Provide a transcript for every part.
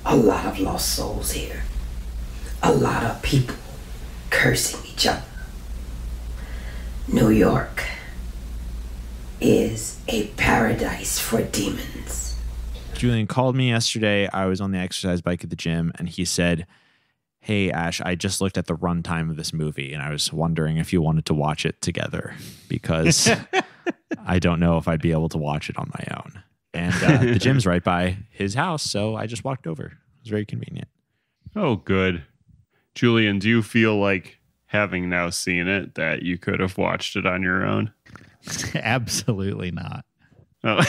a lot of lost souls here. A lot of people cursing each other. New York is a paradise for demons. Julian called me yesterday. I was on the exercise bike at the gym, and he said, "Hey, Ash, I just looked at the runtime of this movie, and I was wondering if you wanted to watch it together, because I don't know if I'd be able to watch it on my own." And the gym's right by his house, so I just walked over. It was very convenient. Oh, good. Julian, do you feel like, having now seen it, that you could have watched it on your own? Absolutely not. Oh.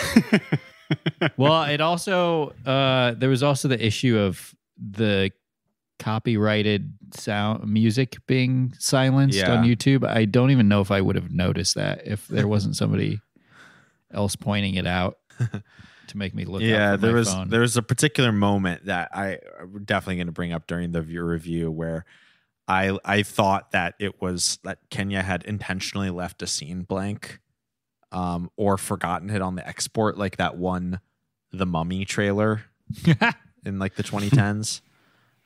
Well, it also there was also the issue of the copyrighted sound music being silenced on YouTube. I don't even know if I would have noticed that if there wasn't somebody else pointing it out to make me look up from my phone. There was a particular moment that we're definitely going to bring up during the review where I thought that it was that Kenya had intentionally left a scene blank, or forgotten it on the export, like that one The Mummy trailer in like the 2010s.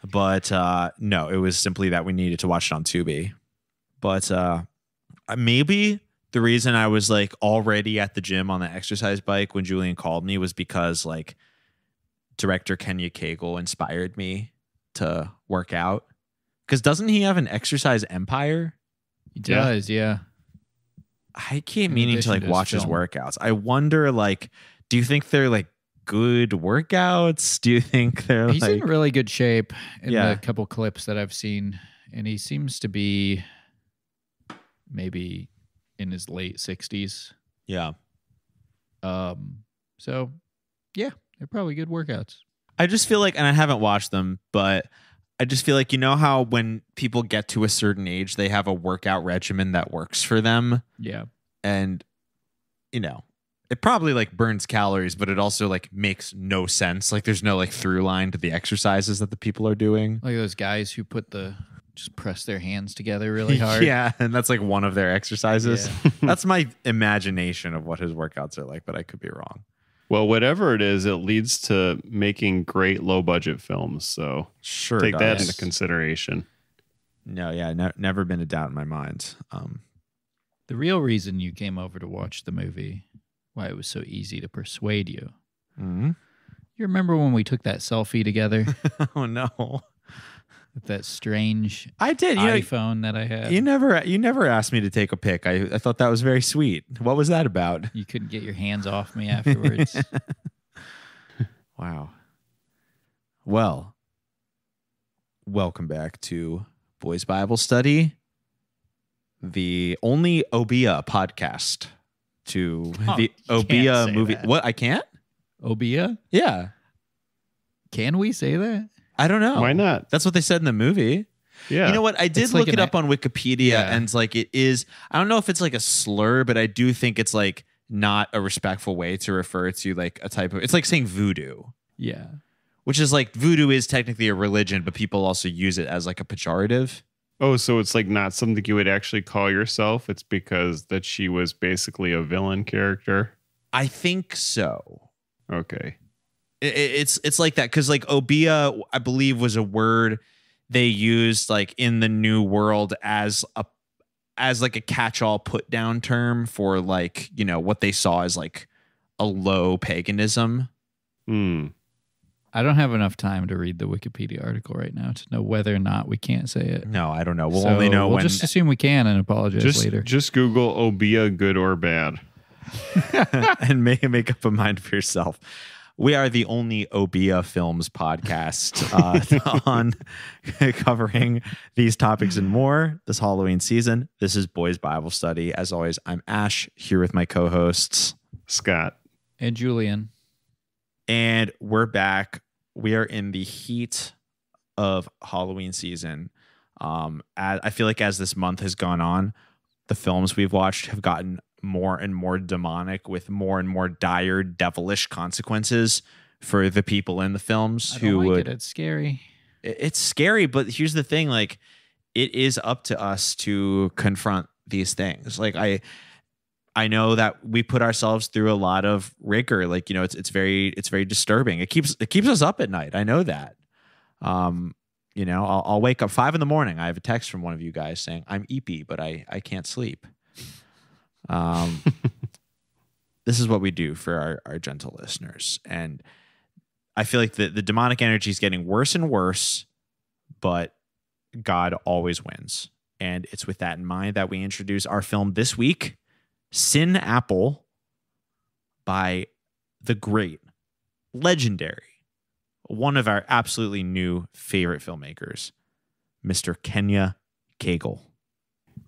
But no, it was simply that we needed to watch it on Tubi. But maybe the reason I was like already at the gym on the exercise bike when Julian called me was because like director Kenya Cagle inspired me to work out. Because doesn't he have an exercise empire? He does, yeah. I keep meaning to like watch his workouts. I wonder, like, do you think they're like good workouts? Do you think they're He's like... in really good shape in the couple clips that I've seen, and he seems to be maybe in his late 60s. Yeah. So yeah, they're probably good workouts. I just feel like, and I haven't watched them, but I just feel like, you know how when people get to a certain age, they have a workout regimen that works for them. Yeah. And, you know, it probably like burns calories, but it also like makes no sense. Like there's no like through line to the exercises that the people are doing. Like those guys who just press their hands together really hard. Yeah. And that's like one of their exercises. Yeah. That's my imagination of what his workouts are like, but I could be wrong. Well, whatever it is, it leads to making great low budget films. So sure, take that into consideration. No, yeah, never been a doubt in my mind. The real reason you came over to watch the movie, why it was so easy to persuade you. Mm-hmm. You remember when we took that selfie together? Oh no. With that strange iPhone that I had. You never asked me to take a pic. I thought that was very sweet. What was that about? You couldn't get your hands off me afterwards. Wow. Well, welcome back to Boys Bible Study, the only obeah podcast to the obeah movie. That. What? I can't? Obeah? Yeah. Can we say that? I don't know. Why not? That's what they said in the movie. Yeah. You know what? I did It's look like it up on Wikipedia, and like it is, I don't know if it's like a slur, but I do think it's like not a respectful way to refer to like a type of, it's like saying voodoo. Yeah. Which is like, voodoo is technically a religion, but people also use it as like a pejorative. Oh, so it's like not something you would actually call yourself. It's because that she was basically a villain character. I think so. Okay. It's like that because like obeah, I believe, was a word they used like in the New World as like a catch-all put-down term for like, you know, what they saw as like a low paganism. I don't have enough time to read the Wikipedia article right now to know whether or not we can't say it. No, I don't know. We'll only know when. We'll just assume we can and apologize later. Just Google obeah, good or bad. And make up a mind for yourself. We are the only obeah films podcast on covering these topics and more this Halloween season. This is Boys Bible Study. As always, I'm Ash, here with my co-hosts Scott and Julian. And we're back. We are in the heat of Halloween season. I feel like as this month has gone on, the films we've watched have gotten more and more demonic with more and more dire, devilish consequences for the people in the films. It's scary. It's scary, but here's the thing: like, it is up to us to confront these things. Like, I know that we put ourselves through a lot of rigor. Like, you know, it's very disturbing. It keeps us up at night. I know that. You know, I'll wake up 5 a.m. I have a text from one of you guys saying I'm eepy, but I can't sleep. This is what we do for our gentle listeners. And I feel like the demonic energy is getting worse and worse, but God always wins. And it's with that in mind that we introduce our film this week, Sin Apple, by the great, legendary, one of our absolutely new favorite filmmakers, Mr. Kenya Cagle.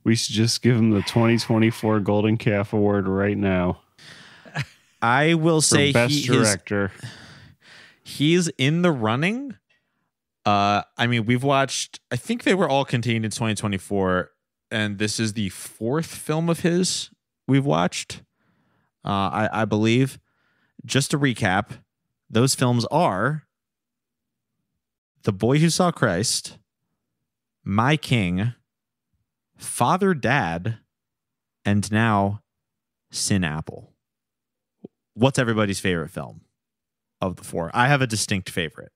We should just give him the 2024 Golden Calf Award right now. I will say best director. He's in the running. I mean, we've watched, I think they were all contained in 2024, and this is the 4th film of his we've watched, I believe. Just to recap, those films are The Boy Who Saw Christ, My King, Father Dad, and now Sin Apple. What's everybody's favorite film of the 4? I have a distinct favorite.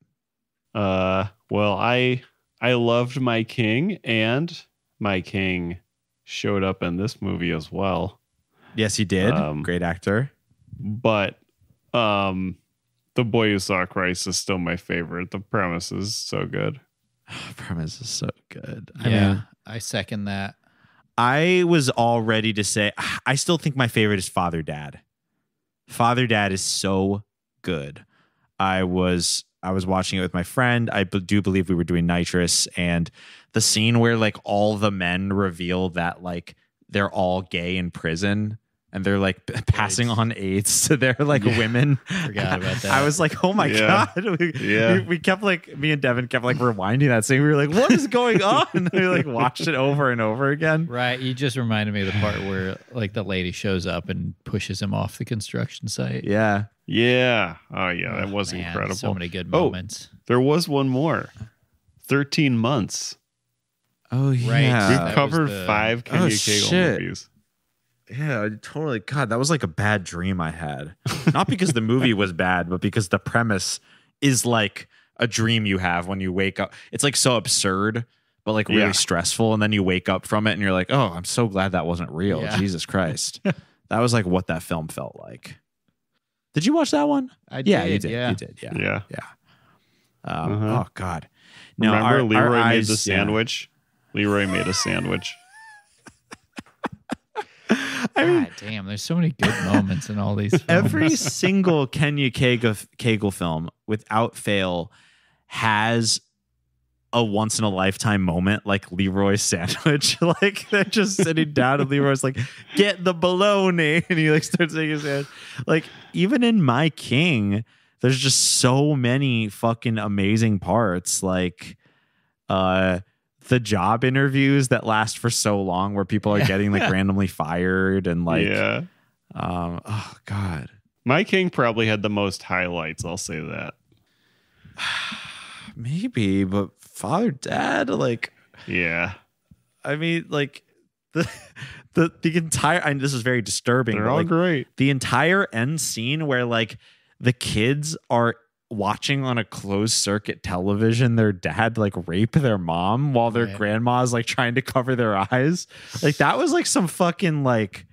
Well, I loved My King, and My King showed up in this movie as well. Yes, he did. Great actor. But The Boy Who Saw Christ is still my favorite. The premise is so good. Premise is so good. I mean, I second that. I was all ready to say, I still think my favorite is Father Dad. Father Dad is so good. I was watching it with my friend. I do believe we were doing nitrous, and the scene where like all the men reveal that like they're all gay in prison and they're like passing on AIDS to their like women. Forgot about that. I was like, oh my God. We kept like, me and Devin kept like rewinding that scene. We were like, what is going on? And we like watched it over and over again. Right. You just reminded me of the part where like the lady shows up and pushes him off the construction site. Yeah. Yeah. Oh, yeah. That was Man, incredible. So many good moments. There was one more. 13 Months. Oh, yeah. Right. We've covered 5 Kenya Cagle movies. Yeah, totally. God, that was like a bad dream I had. Not because the movie was bad, but because the premise is like a dream you have when you wake up. It's like so absurd, but like really stressful. And then you wake up from it and you're like, oh, I'm so glad that wasn't real. Yeah. Jesus Christ. That was like what that film felt like. Did you watch that one? I did. Yeah, you did. Yeah. You did. Yeah. Yeah. Oh, God. No, remember Leroy made the sandwich? Yeah. Leroy made a sandwich. I mean, God damn, there's so many good moments in all these films. Every single Kenya Cagle film, without fail, has a once in a lifetime moment like Leroy's sandwich. Like they're just sitting down and Leroy's like, get the bologna, and he like starts taking his sandwich. Like even in My King, there's just so many fucking amazing parts. Like the job interviews that last for so long where people are getting like randomly fired and like oh God. My King probably had the most highlights, I'll say that. Maybe, but Father Dad, like I mean, like the entire, and this is very disturbing. They're all like, great. The entire end scene where like the kids are watching on a closed circuit television their dad like rape their mom while their grandma's like trying to cover their eyes. Like that was like some fucking like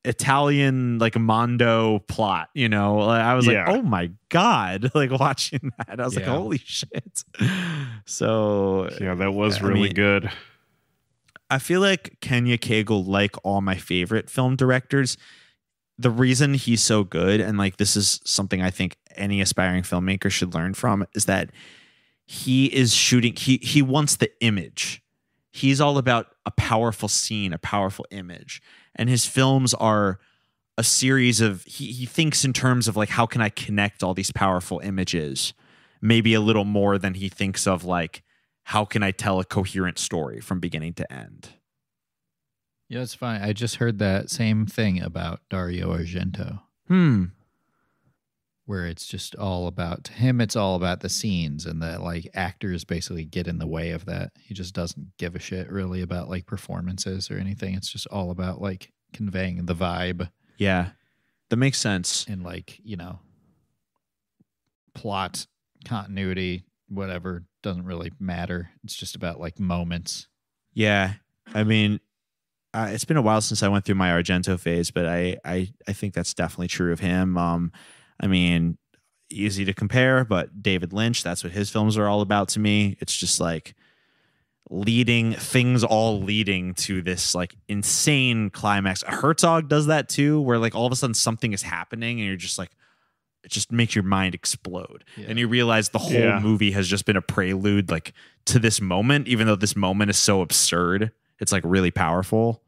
Italian like Mondo plot, you know? Like, I was like, oh my God, like watching that. I was like, holy shit. So yeah, that was really good. I feel like Kenya Cagle, like all my favorite film directors, the reason he's so good, and like this is something I think any aspiring filmmaker should learn from, is that he is shooting, he wants the image. He's all about a powerful scene, a powerful image. And his films are a series of, he thinks in terms of like, how can I connect all these powerful images? Maybe a little more than he thinks of like, how can I tell a coherent story from beginning to end? Yeah, it's fine. I just heard that same thing about Dario Argento. Where it's just all about, to him, it's all about the scenes, and that like actors basically get in the way of that. He just doesn't give a shit really about like performances or anything. It's just all about like conveying the vibe. Yeah, that makes sense. And like, you know, plot continuity, whatever, doesn't really matter. It's just about like moments. Yeah. I mean, it's been a while since I went through my Argento phase, but I think that's definitely true of him. I mean, easy to compare, but David Lynch, that's what his films are all about to me. It's just like things all leading to this like insane climax. Herzog does that too, where like all of a sudden something is happening and you're just like, it just makes your mind explode. Yeah. And you realize the whole movie has just been a prelude like to this moment, even though this moment is so absurd. It's like really powerful.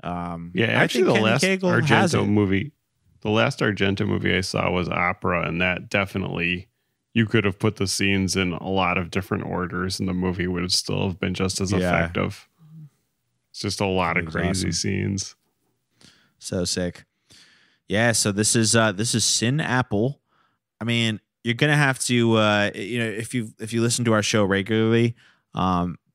Actually the last Argento movie I saw was Opera, and that definitely, you could have put the scenes in a lot of different orders and the movie would have still have been just as effective. It's just a lot of crazy scenes. So sick. Yeah, so this is Sin Apple. I mean, you're gonna have to if you listen to our show regularly,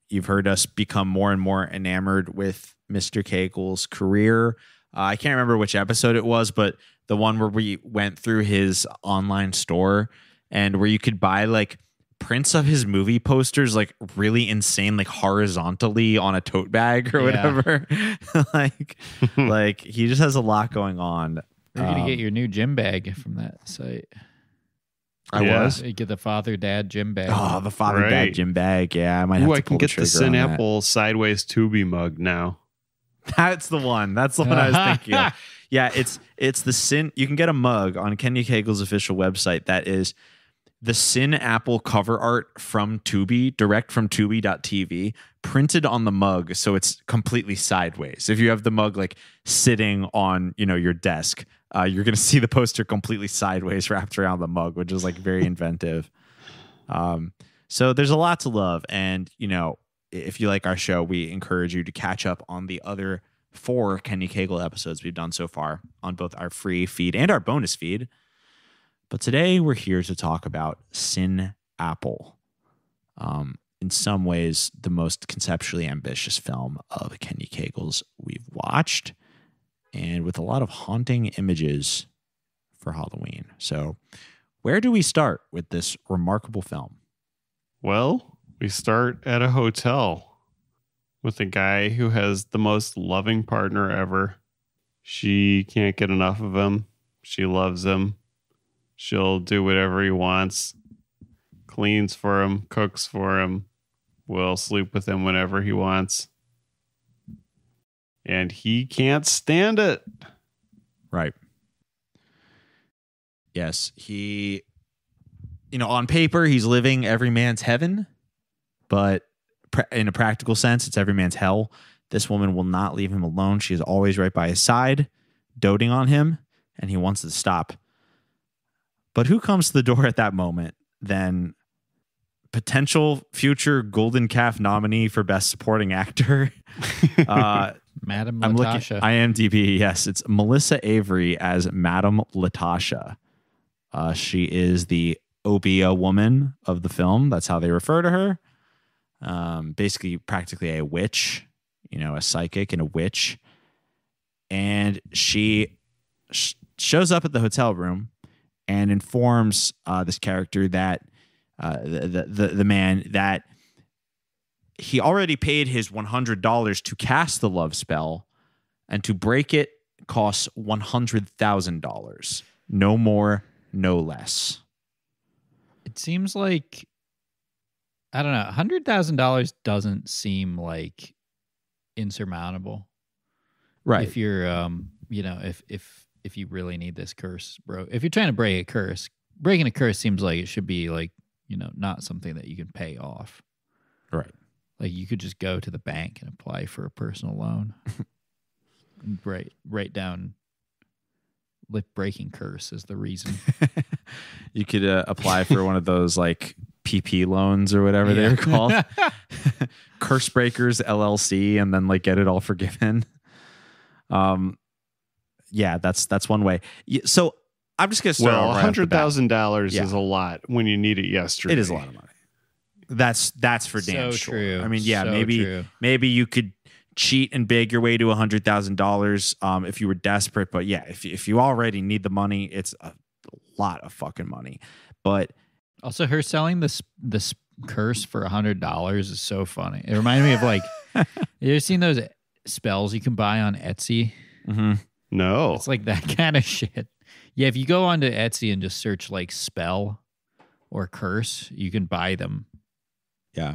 you've heard us become more and more enamored with Mr. Cagle's career. I can't remember which episode it was, but the one where we went through his online store and where you could buy like prints of his movie posters, like really insane, like horizontally on a tote bag or whatever. like he just has a lot going on. You're going to get your new gym bag from that site. You get the father-dad gym bag. Oh, the father-dad gym bag. Yeah, I might have to pull the trigger on that. I can get the Sin Apple sideways Tubi mug now. That's the one. That's the one I was thinking of. Yeah, it's the Sin. You can get a mug on Kenya Cagle's official website that is the Sin Apple cover art from Tubi, direct from Tubi.tv, printed on the mug, so it's completely sideways. If you have the mug like sitting on your desk, you're going to see the poster completely sideways wrapped around the mug, which is like very inventive. So there's a lot to love, and if you like our show, we encourage you to catch up on the other 4 Kenya Cagle episodes we've done so far on both our free feed and our bonus feed. But today we're here to talk about Sin Apple. In some ways, the most conceptually ambitious film of Kenya Cagle's we've watched, and with a lot of haunting images for Halloween. So where do we start with this remarkable film? Well, we start at a hotel with a guy who has the most loving partner ever. She can't get enough of him. She loves him. She'll do whatever he wants. Cleans for him, cooks for him, will sleep with him whenever he wants. And he can't stand it. Right. Yes, he, on paper, he's living every man's heaven, but in a practical sense, it's every man's hell. This woman will not leave him alone. She is always right by his side, doting on him, and he wants to stop. But who comes to the door at that moment than potential future Golden Calf nominee for Best Supporting Actor? Madam Latasha. I'm looking IMDb. Yes, it's Melissa Avery as Madam Latasha. She is the obeah woman of the film. That's how they refer to her. Basically, practically a witch, a psychic and a witch. And she shows up at the hotel room and informs this character that the man that he already paid his $100 to cast the love spell, and to break it costs $100,000. No more, no less. It seems like, I don't know, $100,000 doesn't seem like insurmountable. Right. If you're, if you really need this curse, bro. If you're trying to break a curse, breaking a curse seems like it should be like, not something that you can pay off. Right. Like you could just go to the bank and apply for a personal loan. And write down breaking curse as the reason. You could apply for one of those like PP loans or whatever they're called. Curse Breakers LLC, and then like get it all forgiven. Yeah, that's one way. So I'm just gonna start. Well, $100,000 is a lot when you need it yesterday. It is a lot of money. That's for damn sure. True. I mean, yeah, So maybe you could cheat and beg your way to $100,000 if you were desperate. But yeah, if you already need the money, it's a lot of fucking money. But Also, her selling this curse for $100 is so funny. It reminded me of like, you ever seen those spells you can buy on Etsy? Mm-hmm. No. It's like that kind of shit. Yeah, if you go onto Etsy and just search like spell or curse, you can buy them. Yeah.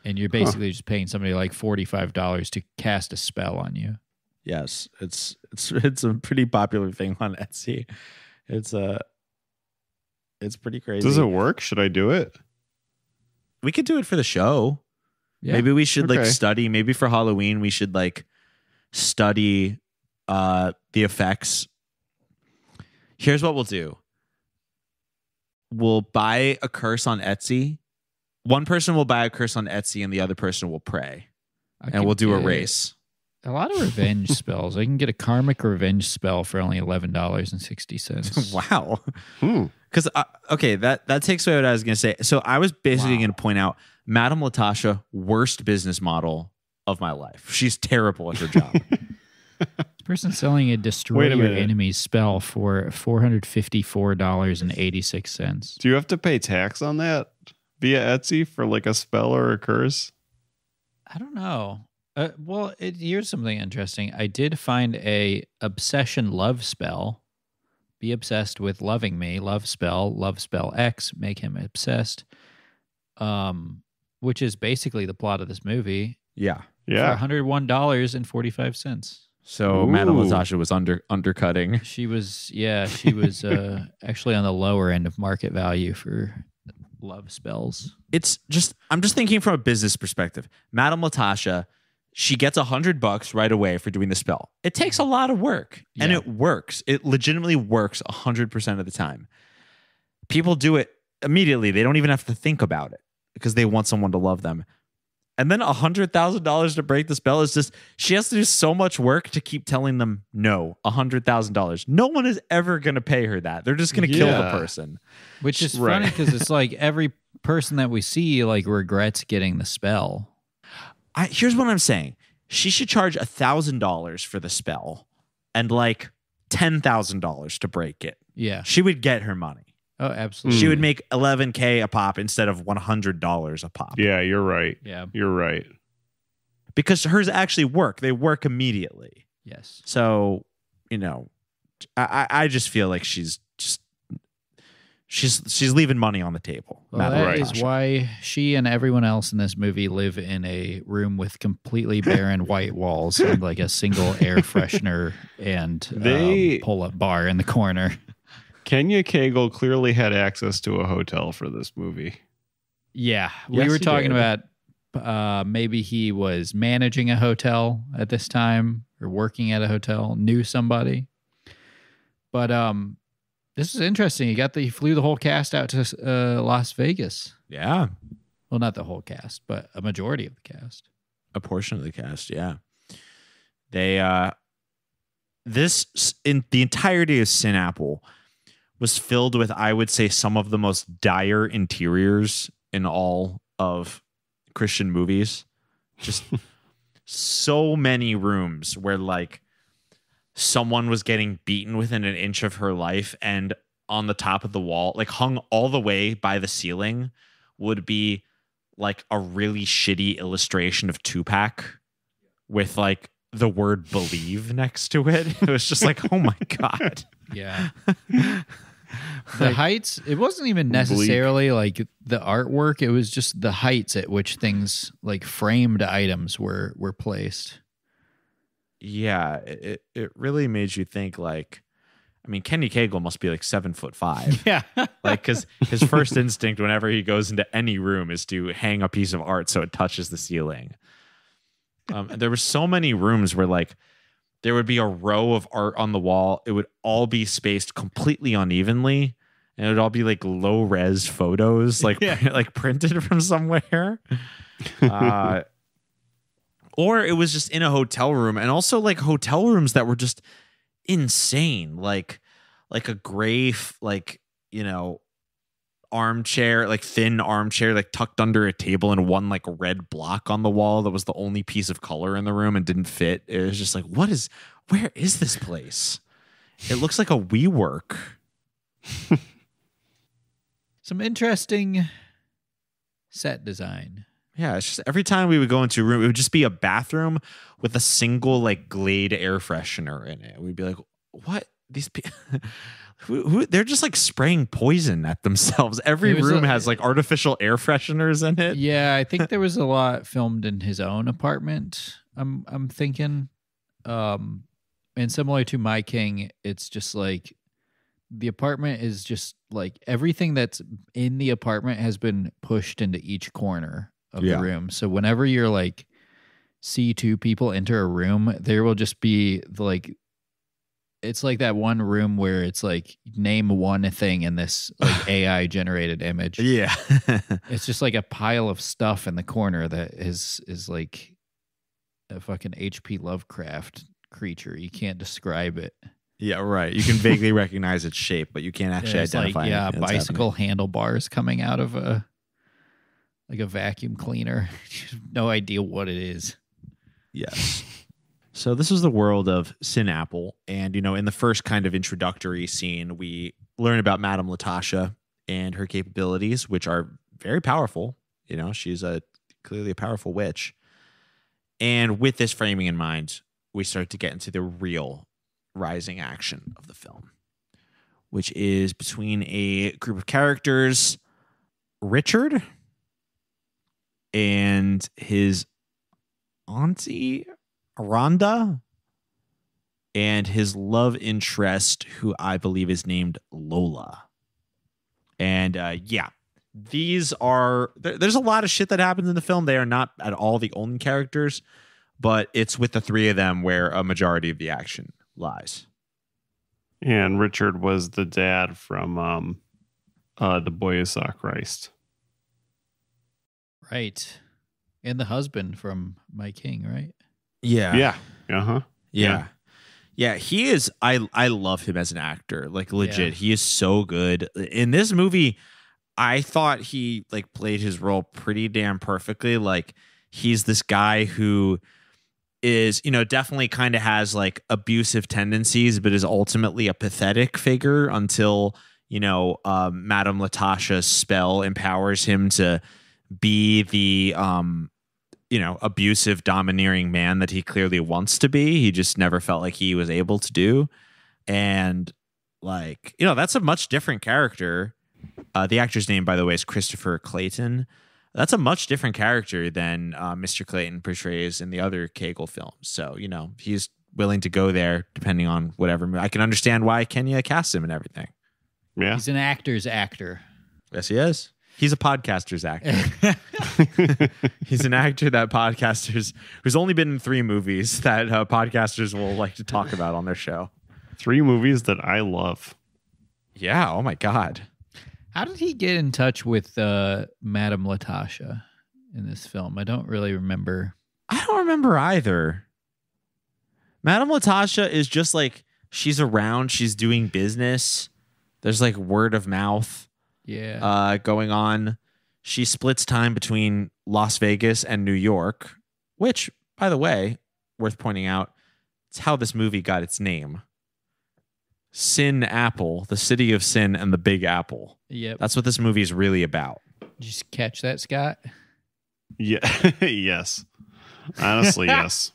And you're basically just paying somebody like $45 to cast a spell on you. Yes, it's a pretty popular thing on Etsy. It's pretty crazy. Does it work? Should I do it? We could do it for the show. Yeah. Maybe we should like Okay. study. Maybe for Halloween we should like study the effects. Here's what we'll do. We'll buy a curse on Etsy. One person will buy a curse on Etsy and the other person will pray. And we'll do a race. A lot of revenge spells. I can get a karmic revenge spell for only $11.60. Wow. Hmm. Because, okay, that takes away what I was going to say. So I was basically going to point out Madam Latasha, worst business model of my life. She's terrible at her job. This person's selling a destroy Wait a your minute. enemy's spell for $454.86. Do you have to pay tax on that via Etsy for like a spell or a curse? I don't know. Well, here's something interesting. I did find a obsession love spell. Be obsessed with loving me. Love spell X. Make him obsessed. Which is basically the plot of this movie. Yeah. Yeah. For $101.45. So Ooh. Madam Latasha was undercutting. She was actually on the lower end of market value for love spells. It's just, I'm just thinking from a business perspective. Madam Latasha, she gets $100 right away for doing the spell. It takes a lot of work and Yeah. it works. It legitimately works 100% of the time. People do it immediately. They don't even have to think about it because they want someone to love them. And then $100,000 to break the spell is just, she has to do so much work to keep telling them no, $100,000. No one is ever going to pay her that. They're just going to kill the Yeah. person. Which is Right. funny because it's like every person that we see like regrets getting the spell. Here's what I'm saying. She should charge $1,000 for the spell and like $10,000 to break it. Yeah. She would get her money. Oh, absolutely. She would make $11K a pop instead of $100 a pop. Yeah, you're right. Yeah. You're right. Because hers actually work. They work immediately. Yes. So, you know, I just feel like she's leaving money on the table. Well, Madam that is Latasha. why she and everyone else in this movie live in a room with completely barren white walls and like a single air freshener and pull-up bar in the corner. Kenya Cagle clearly had access to a hotel for this movie. Yeah. We Yes, were he talking did. about maybe he was managing a hotel at this time or working at a hotel, knew somebody. But this is interesting. He flew the whole cast out to Las Vegas. Yeah. Well, not the whole cast, but a majority of the cast. A portion of the cast, yeah. They this in the entirety of Sinapple was filled with, I would say, some of the most dire interiors in all of Christian movies. Just so many rooms where like someone was getting beaten within an inch of her life, and on the top of the wall, like hung all the way by the ceiling, would be like a really shitty illustration of Tupac with like the word believe next to it. It was just like, oh my God. Yeah. The heights, it wasn't even necessarily like the artwork. It was just the heights at which things like framed items were placed. Yeah, it really made you think like, I mean, Kenya Cagle must be like 7'5". Yeah. Like, because his first instinct whenever he goes into any room is to hang a piece of art so it touches the ceiling. And there were so many rooms where like there would be a row of art on the wall. It would all be spaced completely unevenly, and it would all be like low res photos, like like printed from somewhere. Or it was just in a hotel room, and also like hotel rooms that were just insane, like a gray like, you know, armchair, like thin armchair, like tucked under a table, and one like red block on the wall that was the only piece of color in the room and didn't fit. It was just like, where is this place? It looks like a WeWork. Some interesting set design. Yeah, it's just every time we would go into a room, it would just be a bathroom with a single like Glade air freshener in it. We'd be like, what? These people, who they're just like spraying poison at themselves. Every room has like artificial air fresheners in it. Yeah, I think there was a lot filmed in his own apartment. I'm thinking, and similar to My King, it's just like the apartment is just like everything that's in the apartment has been pushed into each corner of the room. So whenever you're like see two people enter a room, there will just be like, it's like that one room where it's like name one thing in this like AI generated image. Yeah. It's just like a pile of stuff in the corner that is like a fucking H.P. Lovecraft creature. You can't describe it. Yeah, right. You can vaguely recognize its shape, but you can't actually identify it. Bicycle handlebars coming out of a vacuum cleaner. No idea what it is. Yes. So this is the world of Sin Apple. And, in the first kind of introductory scene, we learn about Madam Latasha and her capabilities, which are very powerful. She's clearly a powerful witch. And with this framing in mind, we start to get into the real rising action of the film, which is between a group of characters, Richard and his auntie, Rhonda, and his love interest, who I believe is named Lola. And there's a lot of shit that happens in the film. They are not at all the only characters, but it's with the three of them where a majority of the action lies. And Richard was the dad from The Boy Who Saw Christ. Right. And the husband from My King, right? Yeah. Yeah. Uh-huh. Yeah. Yeah, he is. I love him as an actor. Like, legit. Yeah. He is so good. In this movie, I thought he like played his role pretty damn perfectly. Like, he's this guy who is, definitely kind of has like abusive tendencies, but is ultimately a pathetic figure until, Madam Latasha's spell empowers him to be the abusive, domineering man that he clearly wants to be. He just never felt like he was able to do. And like, that's a much different character. The actor's name, by the way, is Christopher Clayton. That's a much different character than Mr. Clayton portrays in the other Cagle films. So, he's willing to go there depending on whatever. I can understand why Kenya cast him and everything. Yeah. He's an actor's actor. Yes, he is. He's a podcaster's actor. He's an actor that who's only been in 3 movies that podcasters will like to talk about on their show. 3 movies that I love. Yeah. Oh my God. How did he get in touch with Madam Latasha in this film? I don't really remember. I don't remember either. Madam Latasha is just like, she's around, she's doing business. There's like word of mouth. Yeah. Going on. She splits time between Las Vegas and New York, which, by the way, worth pointing out, it's how this movie got its name. Sin Apple, the city of sin and the Big Apple. Yep. That's what this movie is really about. Did you catch that, Scott? Yeah. Yes. Honestly, yes.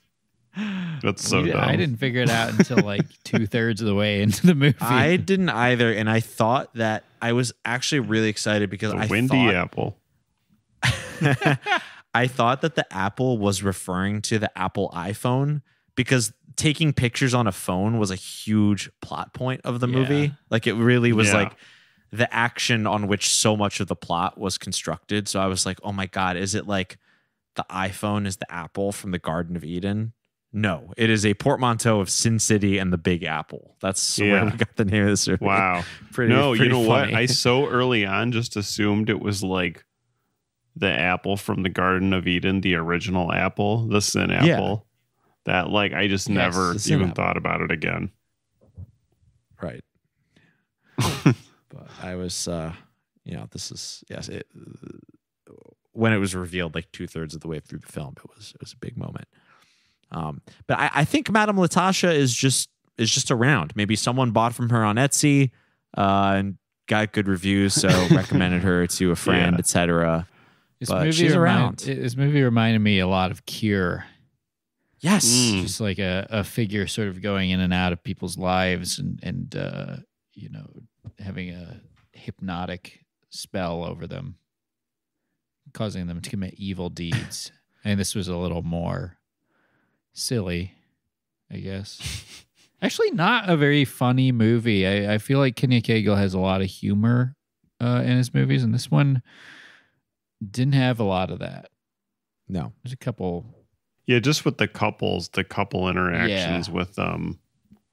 That's so dumb. I didn't figure it out until like 2/3 of the way into the movie. I didn't either, and I thought that I was actually really excited because the windy apple. I thought that the apple was referring to the Apple iPhone because taking pictures on a phone was a huge plot point of the movie. Like, it really was like the action on which so much of the plot was constructed. So I was like, oh my God, is it like the iPhone is the apple from the Garden of Eden? No, it is a portmanteau of Sin City and the Big Apple. That's where we got the name of this movie. Wow. pretty you know funny. what? I so early on just assumed it was like the apple from the Garden of Eden, the original apple, the Sin Apple. That like I just never even thought about it again. Right. But I was, this is when it was revealed, like 2/3 of the way through the film, it was a big moment. But I think Madam Latasha is just around. Maybe someone bought from her on Etsy, and got good reviews, so recommended her to a friend, etc. But she's around. This movie reminded me a lot of Cure. Yes. Just like a figure sort of going in and out of people's lives and having a hypnotic spell over them, causing them to commit evil deeds. And this was a little more silly, I guess. Actually, not a very funny movie. I feel like Kenya Cagle has a lot of humor in his movies, and this one didn't have a lot of that. No. There's a couple. Yeah, just with the couple interactions with them.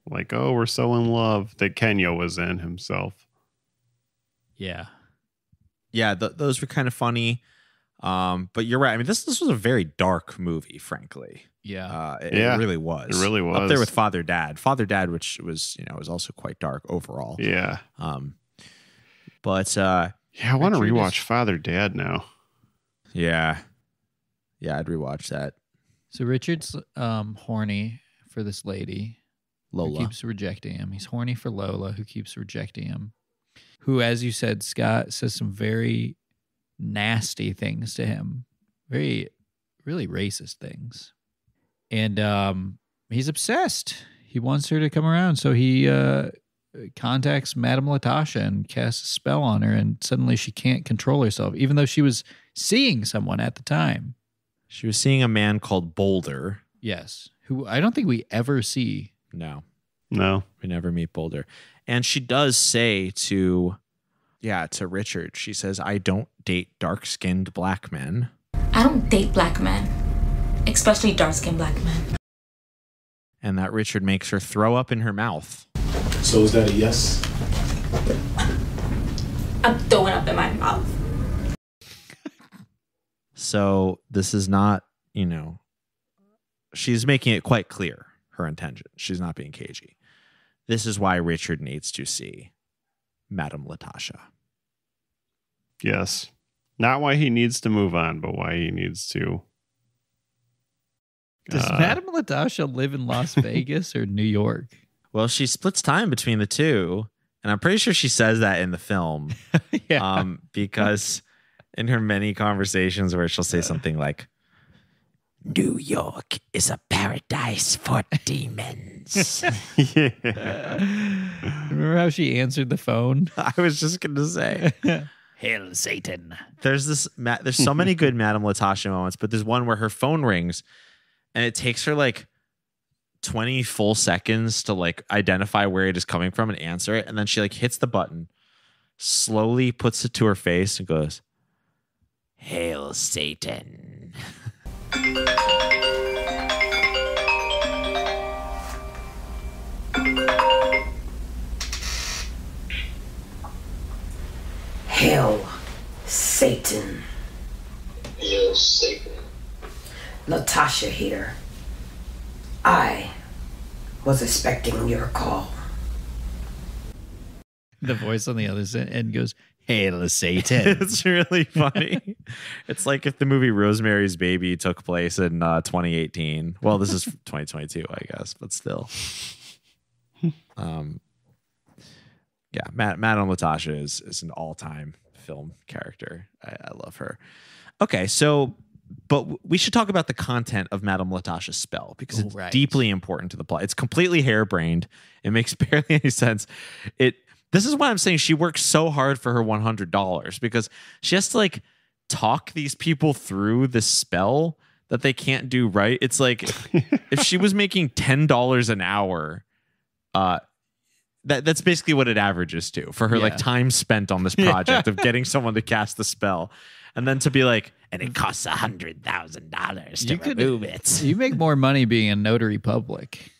Like, oh, we're so in love, that Kenya was in himself. Yeah. Yeah, those were kind of funny. But you're right. I mean, this was a very dark movie, frankly. Yeah. It really was. It really was. Up there with Father Dad. Father Dad, which was, was also quite dark overall. Yeah. But I want to rewatch Father Dad now. Yeah. Yeah, I'd rewatch that. So Richard's horny for this lady. Lola. Who keeps rejecting him. He's horny for Lola, who keeps rejecting him. Who, as you said, Scott, says some very nasty things to him. Really racist things. And he's obsessed. He wants her to come around. So he contacts Madam Latasha and casts a spell on her. And suddenly she can't control herself, even though she was seeing someone at the time. She was seeing a man called Boulder. Yes. Who I don't think we ever see. No. We never meet Boulder. And she does say to Richard, she says, I don't date dark-skinned black men. I don't date black men, especially dark-skinned black men. And that Richard makes her throw up in her mouth. So is that a yes? I'm throwing up in my mouth. So this is not, she's making it quite clear, her intention. She's not being cagey. This is why Richard needs to see Madam Latasha. Yes. Not why he needs to move on, but why he needs to. Does Madam Latasha live in Las Vegas or New York? Well, she splits time between the two. And I'm pretty sure she says that in the film. Because in her many conversations where she'll say something like, New York is a paradise for demons. Remember how she answered the phone? I was just going to say. Hail Satan. There's so many good Madam Latasha moments, but there's one where her phone rings and it takes her like 20 full seconds to like identify where it is coming from and answer it. And then she like hits the button, slowly puts it to her face and goes, Hail Satan. Hail Satan. Hail Satan. Latasha here. I was expecting your call. The voice on the other end goes, Hail Satan. It's really funny. It's like if the movie Rosemary's Baby took place in 2018. Well, this is 2022, I guess, but still. Madam Latasha is an all-time film character. I love her. Okay, but we should talk about the content of Madam Latasha's spell because it's deeply important to the plot. It's completely harebrained. It makes barely any sense. This is why I'm saying she works so hard for her $100 because she has to like talk these people through this spell that they can't do right. It's like if she was making $10 an hour, that's basically what it averages to for her like time spent on this project of getting someone to cast the spell. And then to be like, and it costs $100,000 to remove it. You make more money being a notary public.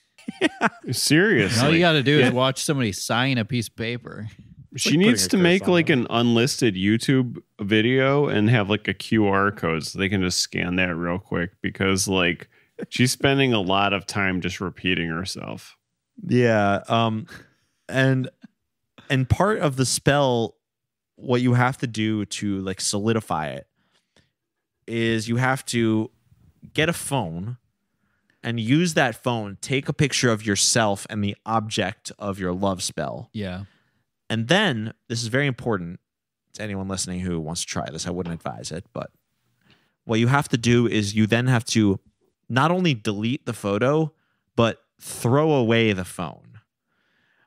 Seriously. All you got to do is watch somebody sign a piece of paper. She needs to make like an unlisted YouTube video and have like a QR code so they can just scan that real quick because like she's spending a lot of time just repeating herself. Yeah. And part of the spell, what you have to do to like solidify it is you have to get a phone and use that phone, take a picture of yourself and the object of your love spell. Yeah. And then, this is very important to anyone listening who wants to try this. I wouldn't advise it, but what you have to do is you then have to not only delete the photo, but throw away the phone.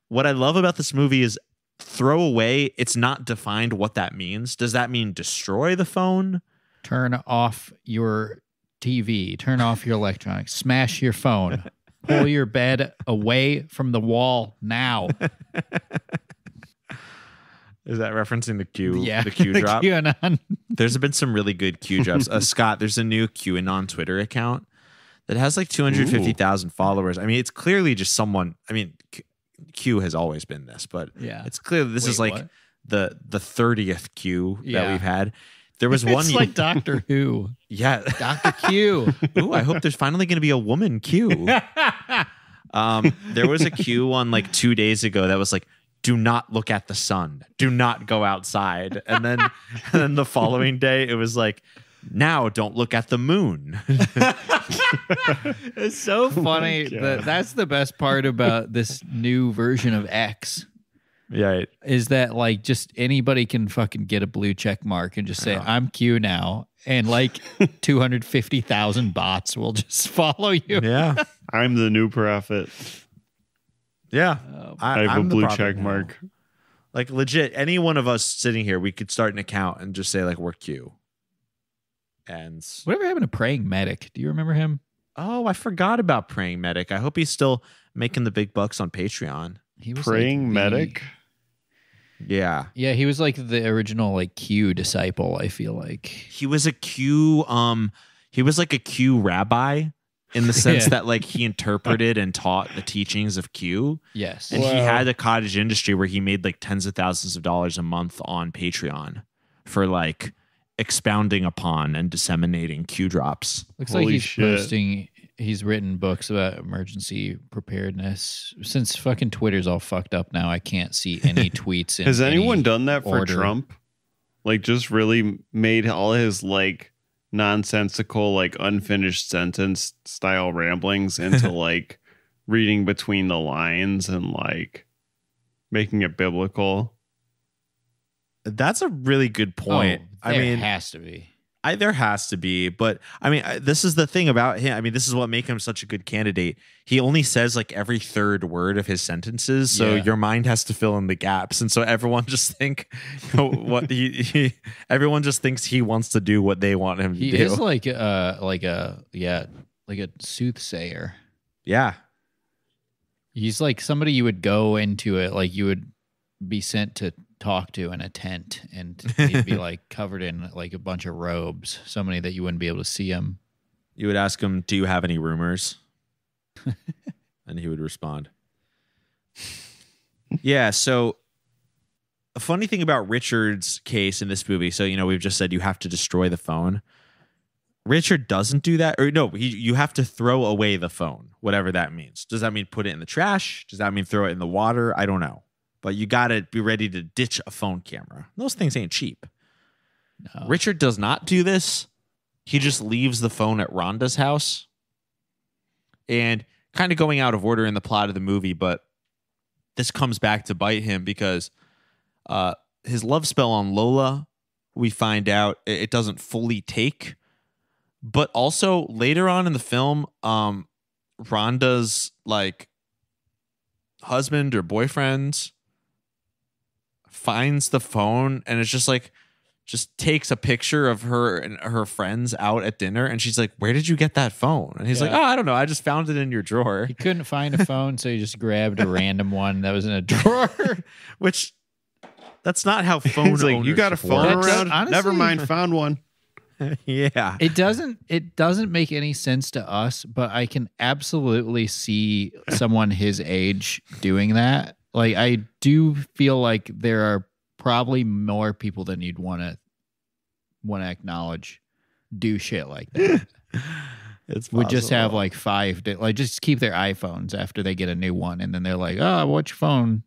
What I love about this movie is throw away, it's not defined what that means. Does that mean destroy the phone? Turn off your TV, turn off your electronics, smash your phone, pull your bed away from the wall now. Is that referencing the Q? Yeah, the Q drop. QAnon. There's been some really good Q drops. Scott, there's a new QAnon Twitter account that has like 250,000 followers. I mean, it's clearly just someone. I mean, Q has always been this, but Yeah. it's clear this is like what? the 30th Q that Yeah. we've had. There was one. It's like Doctor Who. Yeah. Dr. Q. Ooh, I hope there's finally going to be a woman Q. There was a Q on like 2 days ago that was like, do not look at the sun. Do not go outside. And then the following day, it was like, now don't look at the moon. It's so funny. That's the best part about this new version of X. Yeah. Is that like just anybody can fucking get a blue check mark and just say, I'm Q now. And like 250,000 bots will just follow you. Yeah. I'm the new prophet. Yeah. I have I'm a the blue prophet check now. mark. Like legit, any one of us sitting here, we could start an account and just say like we're Q. And Whatever happened to Praying Medic? Do you remember him? oh, I forgot about Praying Medic. I hope he's still making the big bucks on Patreon. He was Praying like medic. Yeah. Yeah, he was like the original like Q disciple, I feel like. He was a Q he was like a Q rabbi in the sense Yeah. that like he interpreted and taught the teachings of Q. Yes. And he had a cottage industry where he made like tens of thousands of dollars a month on Patreon for like expounding upon and disseminating Q drops. Looks Holy like he's shit. posting. He's written books about emergency preparedness. Since fucking Twitter's all fucked up now, I can't see any tweets. In Has anyone any done that for order. Trump? Like just really made all his like nonsensical, like unfinished sentence style ramblings into like reading between the lines and like making it biblical. That's a really good point. Oh, there has to be. There has to be, but I mean, this is the thing about him. I mean, this is what makes him such a good candidate. He only says like every third word of his sentences, so Yeah. your mind has to fill in the gaps, and so everyone just think what everyone just thinks he wants to do what they want him to He do. is like a soothsayer. Yeah, He's like somebody you would go into it, like you would be sent to talk to in a tent, and he'd be like covered in like a bunch of robes. Somebody that you wouldn't be able to see him. you would ask him, "Do you have any rumors?" And he would respond. Yeah. So a funny thing about Richard's case in this movie. So we've just said you have to destroy the phone. Richard doesn't do that, or no, you have to throw away the phone, whatever that means. Does that mean put it in the trash? Does that mean throw it in the water? I don't know. But you got to be ready to ditch a phone camera. Those things ain't cheap. No. Richard does not do this. He just leaves the phone at Rhonda's house. And kind of going out of order in the plot of the movie, but this comes back to bite him because his love spell on Lola, we find out it doesn't fully take. But also later on in the film, Rhonda's like husband or boyfriend finds the phone and it's just takes a picture of her and her friends out at dinner, and she's like, "Where did you get that phone?" And he's like, "Oh, I don't know. I just found it in your drawer." He couldn't find a phone, so he just grabbed a random one that was in a drawer. Which that's not how phone He's like, you got a ownership phone works. around? honestly- Never mind, found one. Yeah. It doesn't make any sense to us, but I can absolutely see someone his age doing that. Like, I do feel like there are probably more people than you'd want to acknowledge do shit like that. It's Would just have possible. like just keep their iPhones after they get a new one, and then they're like, "Oh, what's your phone?"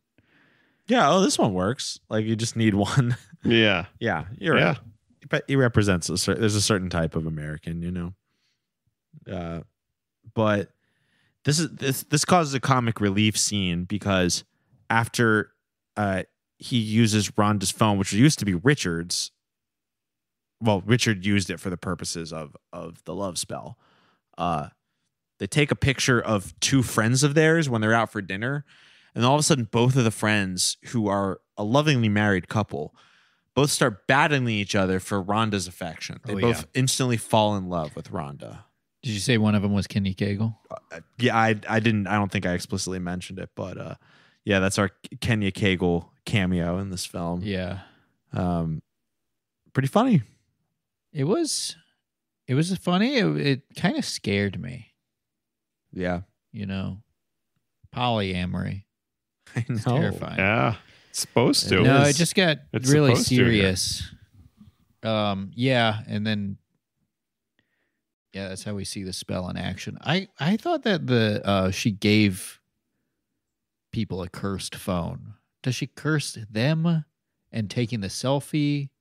Yeah, oh, this one works. Like you just need one. Yeah. Yeah, you're right. But he represents there's a certain type of American, but this causes a comic relief scene because after he uses Rhonda's phone, which used to be Richard's. Well, Richard used it for the purposes of the love spell. They take a picture of two friends of theirs when they're out for dinner, and all of a sudden both of the friends, who are a lovingly married couple, both start battling each other for Rhonda's affection. They both instantly fall in love with Rhonda. Did you say one of them was Kenya Cagle? Yeah, I didn't. I don't think I explicitly mentioned it, but yeah, that's our Kenya Cagle cameo in this film. Yeah, pretty funny. It was funny. It kind of scared me. Yeah, polyamory. I know. It's terrifying. Yeah, it's supposed to. No, it just got really serious. Yeah, and then that's how we see the spell in action. I thought that she gave people a cursed phone. Does she curse them, and taking the selfie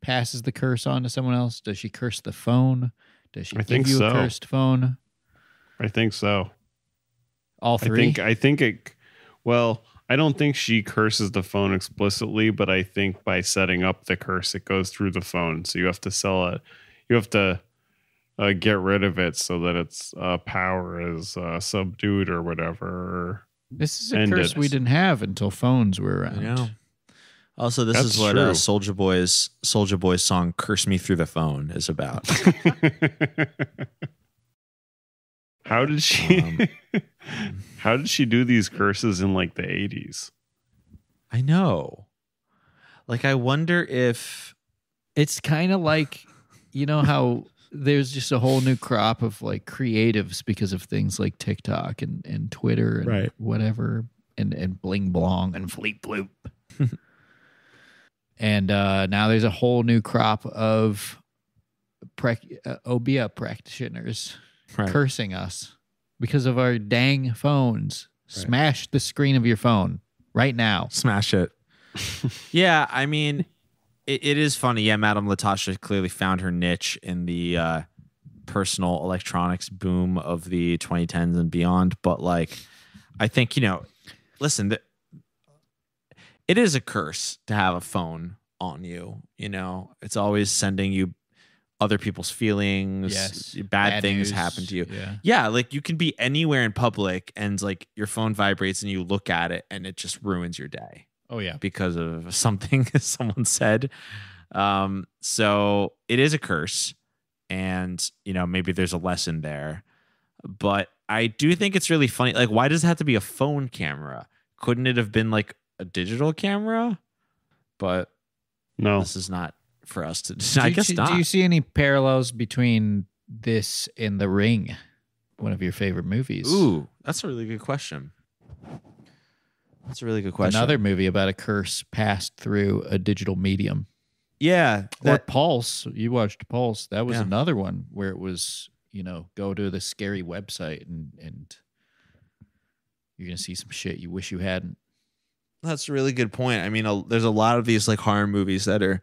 passes the curse on to someone else? Does she curse the phone? Does she give you a cursed phone? I think so. All three? I think it. Well, I don't think she curses the phone explicitly, but I think by setting up the curse, it goes through the phone. So you have to sell it. You have to get rid of it so that its power is subdued or whatever. This is a curse we didn't have until phones were around. I know. Also, this is what Soulja Boy's song "Curse Me Through the Phone" is about. How did she? How did she do these curses in like the 80s? I know. Like, I wonder if it's kind of like, how there's just a whole new crop of like creatives because of things like TikTok and Twitter and whatever and bling blong and fleet bloop. And now there's a whole new crop of obeah practitioners cursing us because of our dang phones. Smash the screen of your phone right now. Smash it. Yeah, I mean, it is funny. Yeah, Madam Latasha clearly found her niche in the personal electronics boom of the 2010s and beyond. But like, I think, listen, it is a curse to have a phone on you. It's always sending you other people's feelings. Yes. Bad things happen to you. Yeah, like you can be anywhere in public and like your phone vibrates and you look at it and it just ruins your day. Oh yeah, because of something someone said. So it is a curse, and maybe there's a lesson there. But I do think it's really funny. Like, why does it have to be a phone camera? Couldn't it have been like a digital camera? But no, this is not for us to. I guess not. Do you see any parallels between this and The Ring, one of your favorite movies? Ooh, that's a really good question. That's a really good question. Another movie about a curse passed through a digital medium. Yeah. Or Pulse. You watched Pulse. That was another one where it was, go to the scary website and you're going to see some shit you wish you hadn't. That's a really good point. I mean, there's a lot of these like horror movies that are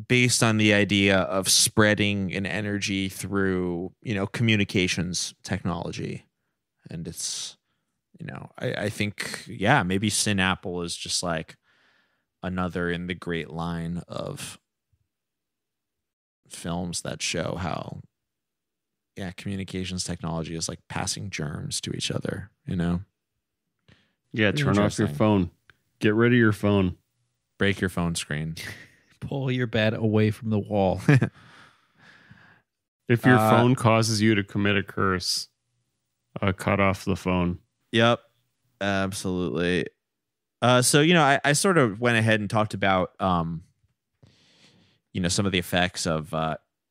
based on the idea of spreading an energy through, communications technology. And it's, I think, maybe Sin Apple is just like another in the great line of films that show how, communications technology is like passing germs to each other, Yeah, turn off your phone. Get rid of your phone. Break your phone screen. Pull your bed away from the wall. If your phone causes you to commit a curse, cut off the phone. Yep, absolutely. So, I sort of went ahead and talked about, some of the effects of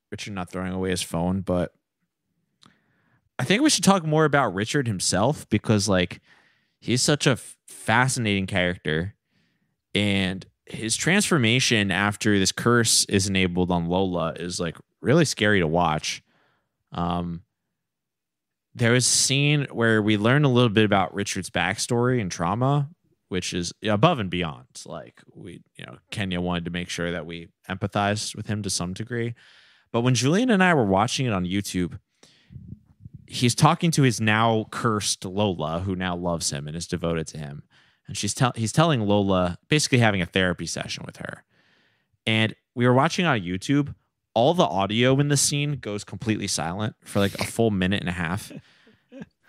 Richard not throwing away his phone, but I think we should talk more about Richard himself because, like, he's such a fascinating character, and his transformation after this curse is enabled on Lola is like really scary to watch. There was a scene where we learn a little bit about Richard's backstory and trauma, which is above and beyond. Like Kenya wanted to make sure that we empathized with him to some degree. But when Julian and I were watching it on YouTube, he's talking to his now cursed Lola, who now loves him and is devoted to him. and he's telling Lola, basically having a therapy session with her. And we were watching on YouTube. All the audio in the scene goes completely silent for like a full minute and a half.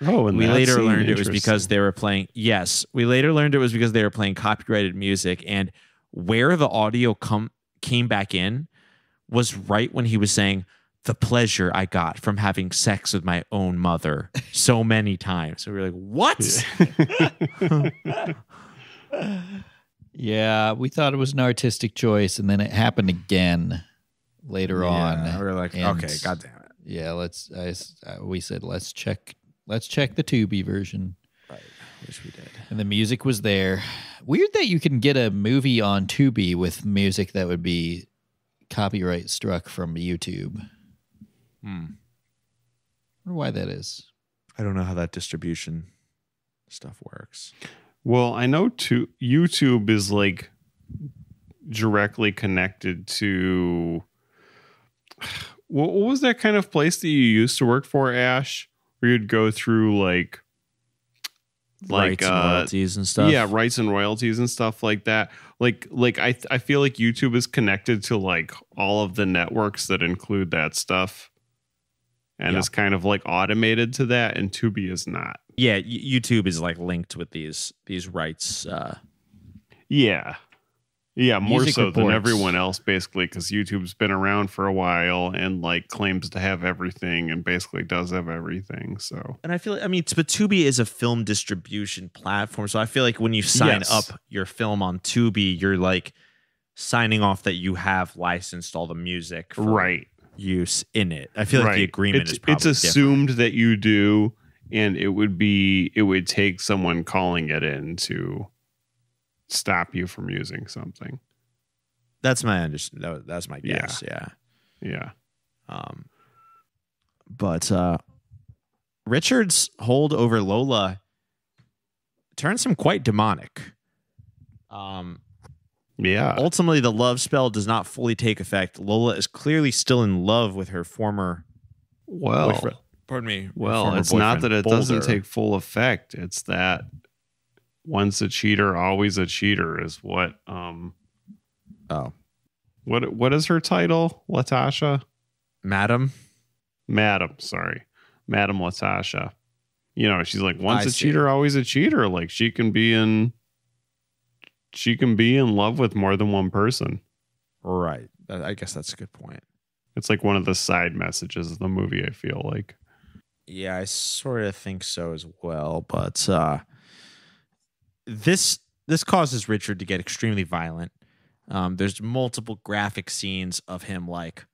Oh, and we later learned it was interesting. because they were playing. Yes, we later learned it was because they were playing copyrighted music, and where the audio came back in was right when he was saying the pleasure I got from having sex with my own mother so many times. So we were like, what? Yeah, we thought it was an artistic choice, and then it happened again later on. We were like, And, okay, goddamn it. Yeah, we said let's check the Tubi version. Right. Wish we did. And the music was there. Weird that you can get a movie on Tubi with music that would be copyright struck from YouTube. I wonder why that is. I don't know how that distribution stuff works. Well, I know YouTube is like directly connected to what was that kind of place that you used to work for, Ash? Where you'd go through like rights and royalties and stuff. Yeah, rights and royalties and stuff like that. Like I feel like YouTube is connected to like all of the networks that include that stuff. And it's kind of like automated to that, and Tubi is not. Yeah, YouTube is like linked with these rights. Yeah, more Music so than reports. everyone else, basically, because YouTube's been around for a while and like claims to have everything and basically does have everything. So, And I feel like, but Tubi is a film distribution platform, so I feel like when you sign up your film on Tubi, you're like signing off that you have licensed all the music for use in it. I feel like the agreement is probably it's assumed that you do, and it would take someone calling it in to stop you from using something. That's my understanding. That's my guess. Yeah. But Richard's hold over Lola turns him quite demonic. Ultimately, the love spell does not fully take effect. Lola is clearly still in love with her former boyfriend. Pardon me. Well, it's not that it doesn't take full effect. It's that once a cheater, always a cheater is what. What is her title? Latasha? Madam Latasha. You know, she's like, once a cheater, always a cheater. Like she can be in love with more than one person. Right. I guess that's a good point. It's like one of the side messages of the movie, I feel like. Yeah, I sort of think so as well. But this causes Richard to get extremely violent. There's multiple graphic scenes of him like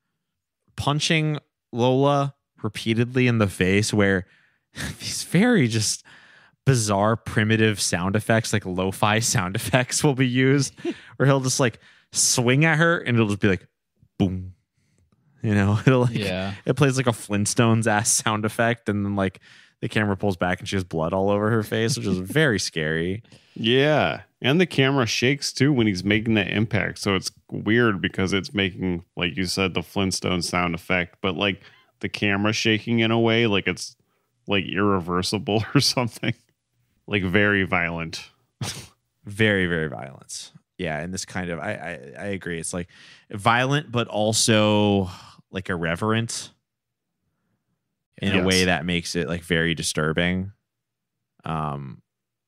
punching Lola repeatedly in the face, where these very just bizarre primitive sound effects, like lo-fi sound effects, will be used, where he'll just like swing at her and it'll just be like boom. You know, it'll like it plays like a Flintstones ass sound effect, and then like the camera pulls back and she has blood all over her face, which is very scary. Yeah. And the camera shakes too when he's making that impact. So it's weird because it's making, like you said, the Flintstone sound effect, but like the camera shaking in a way like it's like irreversible or something. Like very violent. Very, very violent. Yeah. And this kind of, I agree. It's like violent, but also like irreverent in a way that makes it like very disturbing.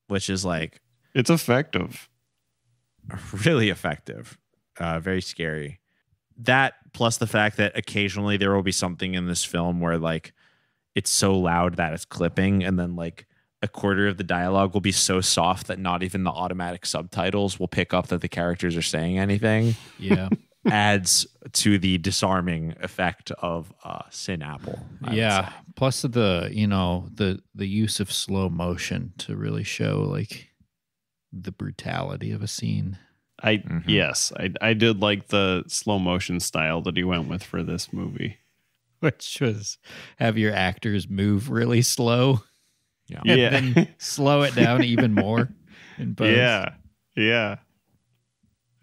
Which is like, it's effective. Really effective. Very scary. That plus the fact that occasionally there will be something in this film where like it's so loud that it's clipping, and then like a quarter of the dialogue will be so soft that not even the automatic subtitles will pick up that the characters are saying anything. Yeah. Adds to the disarming effect of Sin Apple. Yeah. Plus the use of slow motion to really show like the brutality of a scene. Yes, I did like the slow motion style that he went with for this movie, which was have your actors move really slow, and then slow it down even more. In post. Yeah,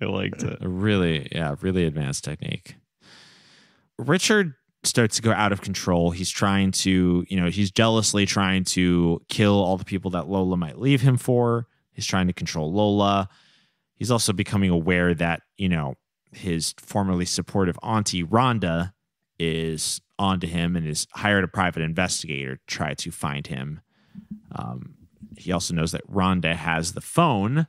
I liked it. Really advanced technique. Richard starts to go out of control. He's trying to, he's jealously trying to kill all the people that Lola might leave him for. He's trying to control Lola. He's also becoming aware that, his formerly supportive auntie, Rhonda, is onto him and has hired a private investigator to try to find him. He also knows that Rhonda has the phone,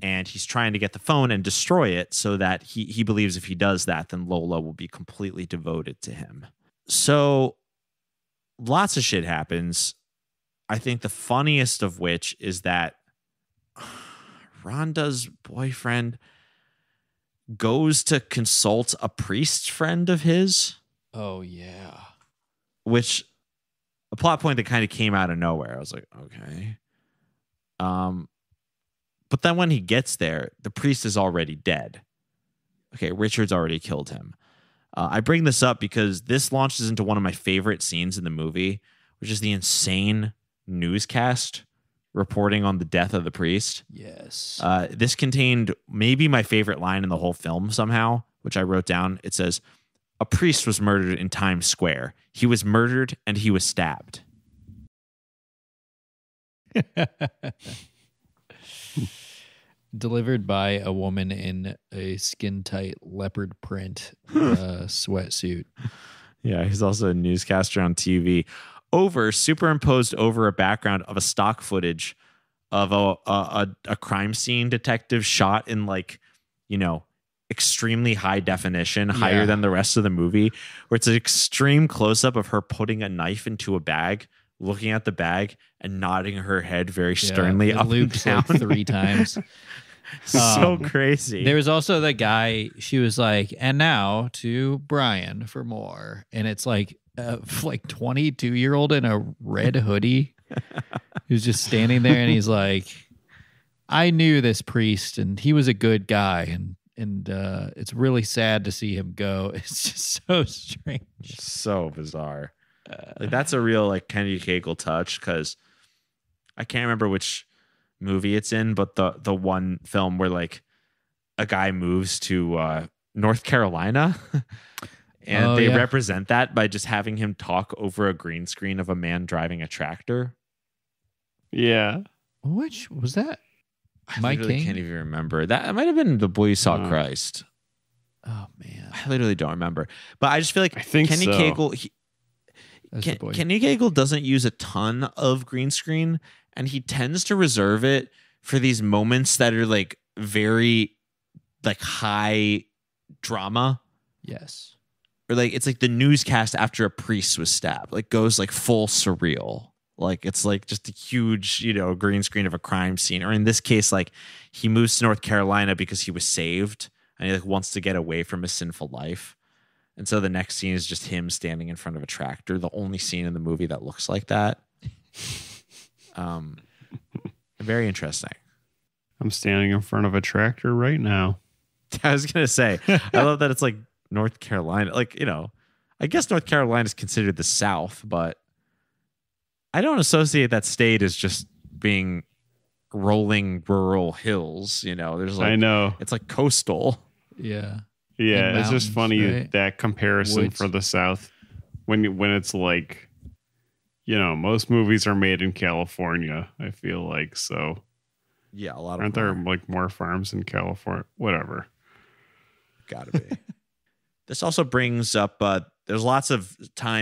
and he's trying to get the phone and destroy it so that he believes if he does that, then Lola will be completely devoted to him. So lots of shit happens. I think the funniest of which is that Rhonda's boyfriend goes to consult a priest friend of his. Oh, yeah. Which, a plot point that kind of came out of nowhere. I was like, okay. But then when he gets there, the priest is already dead. Okay, Richard's already killed him. I bring this up because this launches into one of my favorite scenes in the movie, which is the insane newscast reporting on the death of the priest. Yes. This contained maybe my favorite line in the whole film somehow, which I wrote down. It says, "A priest was murdered in Times Square. He was murdered and he was stabbed." Delivered by a woman in a skin-tight leopard print sweatsuit. Yeah, he's also a newscaster on TV. Superimposed over a background of a stock footage of a crime scene detective shot in extremely high definition, higher than the rest of the movie, where it's an extreme close-up of her putting a knife into a bag, looking at the bag, and nodding her head very sternly up and down. 3 times. So crazy. There was also the guy, she was like, "And now to Brian for more." And it's like 22-year-old in a red hoodie who's just standing there, and he's like, "I knew this priest and he was a good guy, and it's really sad to see him go." It's just so strange. So bizarre. That's a real Kenya Cagle touch, because I can't remember which movie it's in, but the one film where a guy moves to North Carolina and they represent that by just having him talk over a green screen of a man driving a tractor. Yeah. Which was that? I literally can't even remember. That might have been The Boy Who Saw Christ. Oh man, I literally don't remember. But I just feel like Kenya Cagle. Kenya Cagle doesn't use a ton of green screen, and he tends to reserve it for these moments that are very high drama. Yes. Or it's the newscast after a priest was stabbed. Goes full surreal. It's just a huge, green screen of a crime scene. Or in this case, he moves to North Carolina because he was saved and he wants to get away from his sinful life. And so the next scene is just him standing in front of a tractor. The only scene in the movie that looks like that. Very interesting. I'm standing in front of a tractor right now. I was going to say, I love that it's North Carolina. I guess North Carolina is considered the South, but I don't associate that state as just being rolling rural hills. There's I know. It's coastal. Yeah. Yeah, it's just funny, right? That comparison for the South when it's most movies are made in California, I feel like. So yeah, a lot of aren't there more farms in California? Whatever. Gotta be. This also brings up there's lots of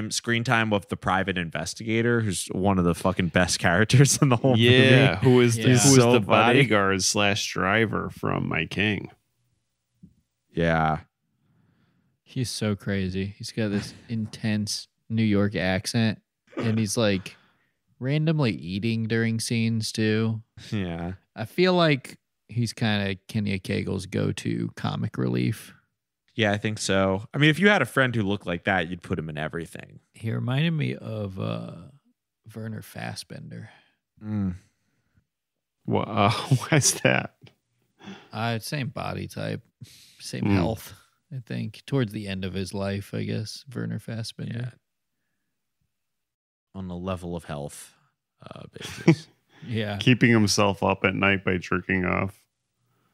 screen time with the private investigator, who's one of the fucking best characters in the whole movie. Yeah, who is so the bodyguard / driver from My King. Yeah. He's so crazy. He's got this intense New York accent, and he's randomly eating during scenes too. Yeah. I feel like he's kind of Kenya Cagle's go-to comic relief. Yeah, I think so. I mean, if you had a friend who looked like that, you'd put him in everything. He reminded me of Werner Fassbender. Why's that? Same body type, same health, I think. Towards the end of his life, I guess, Werner Fassbender. Yeah. On the level of health basis. Yeah. Keeping himself up at night by jerking off.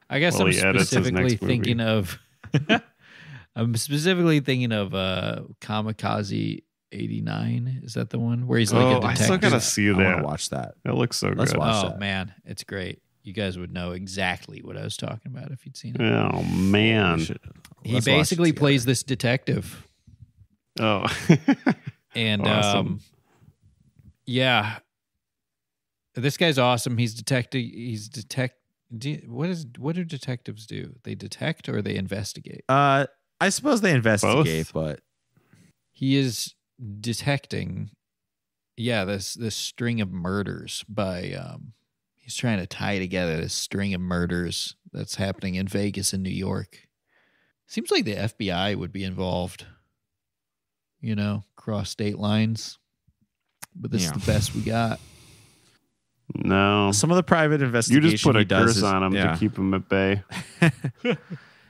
I guess I'm specifically thinking of Kamikaze 89. Is that the one where he's a detective? I still gotta see that. I want to watch that. It looks so Let's good. watch Oh that. man, it's great. you guys would know exactly what I was talking about if you'd seen it. Oh man, He basically plays this detective. Oh, and awesome. Yeah, this guy's awesome. What do detectives do? They detect or they investigate? I suppose they investigate, but he is detecting. Yeah, this string of murders by. He's trying to tie together this string of murders that's happening in Vegas and New York. Seems like the FBI would be involved. Cross state lines. But this is the best we got. No. Some of the private investigation you just put a curse on him to keep him at bay.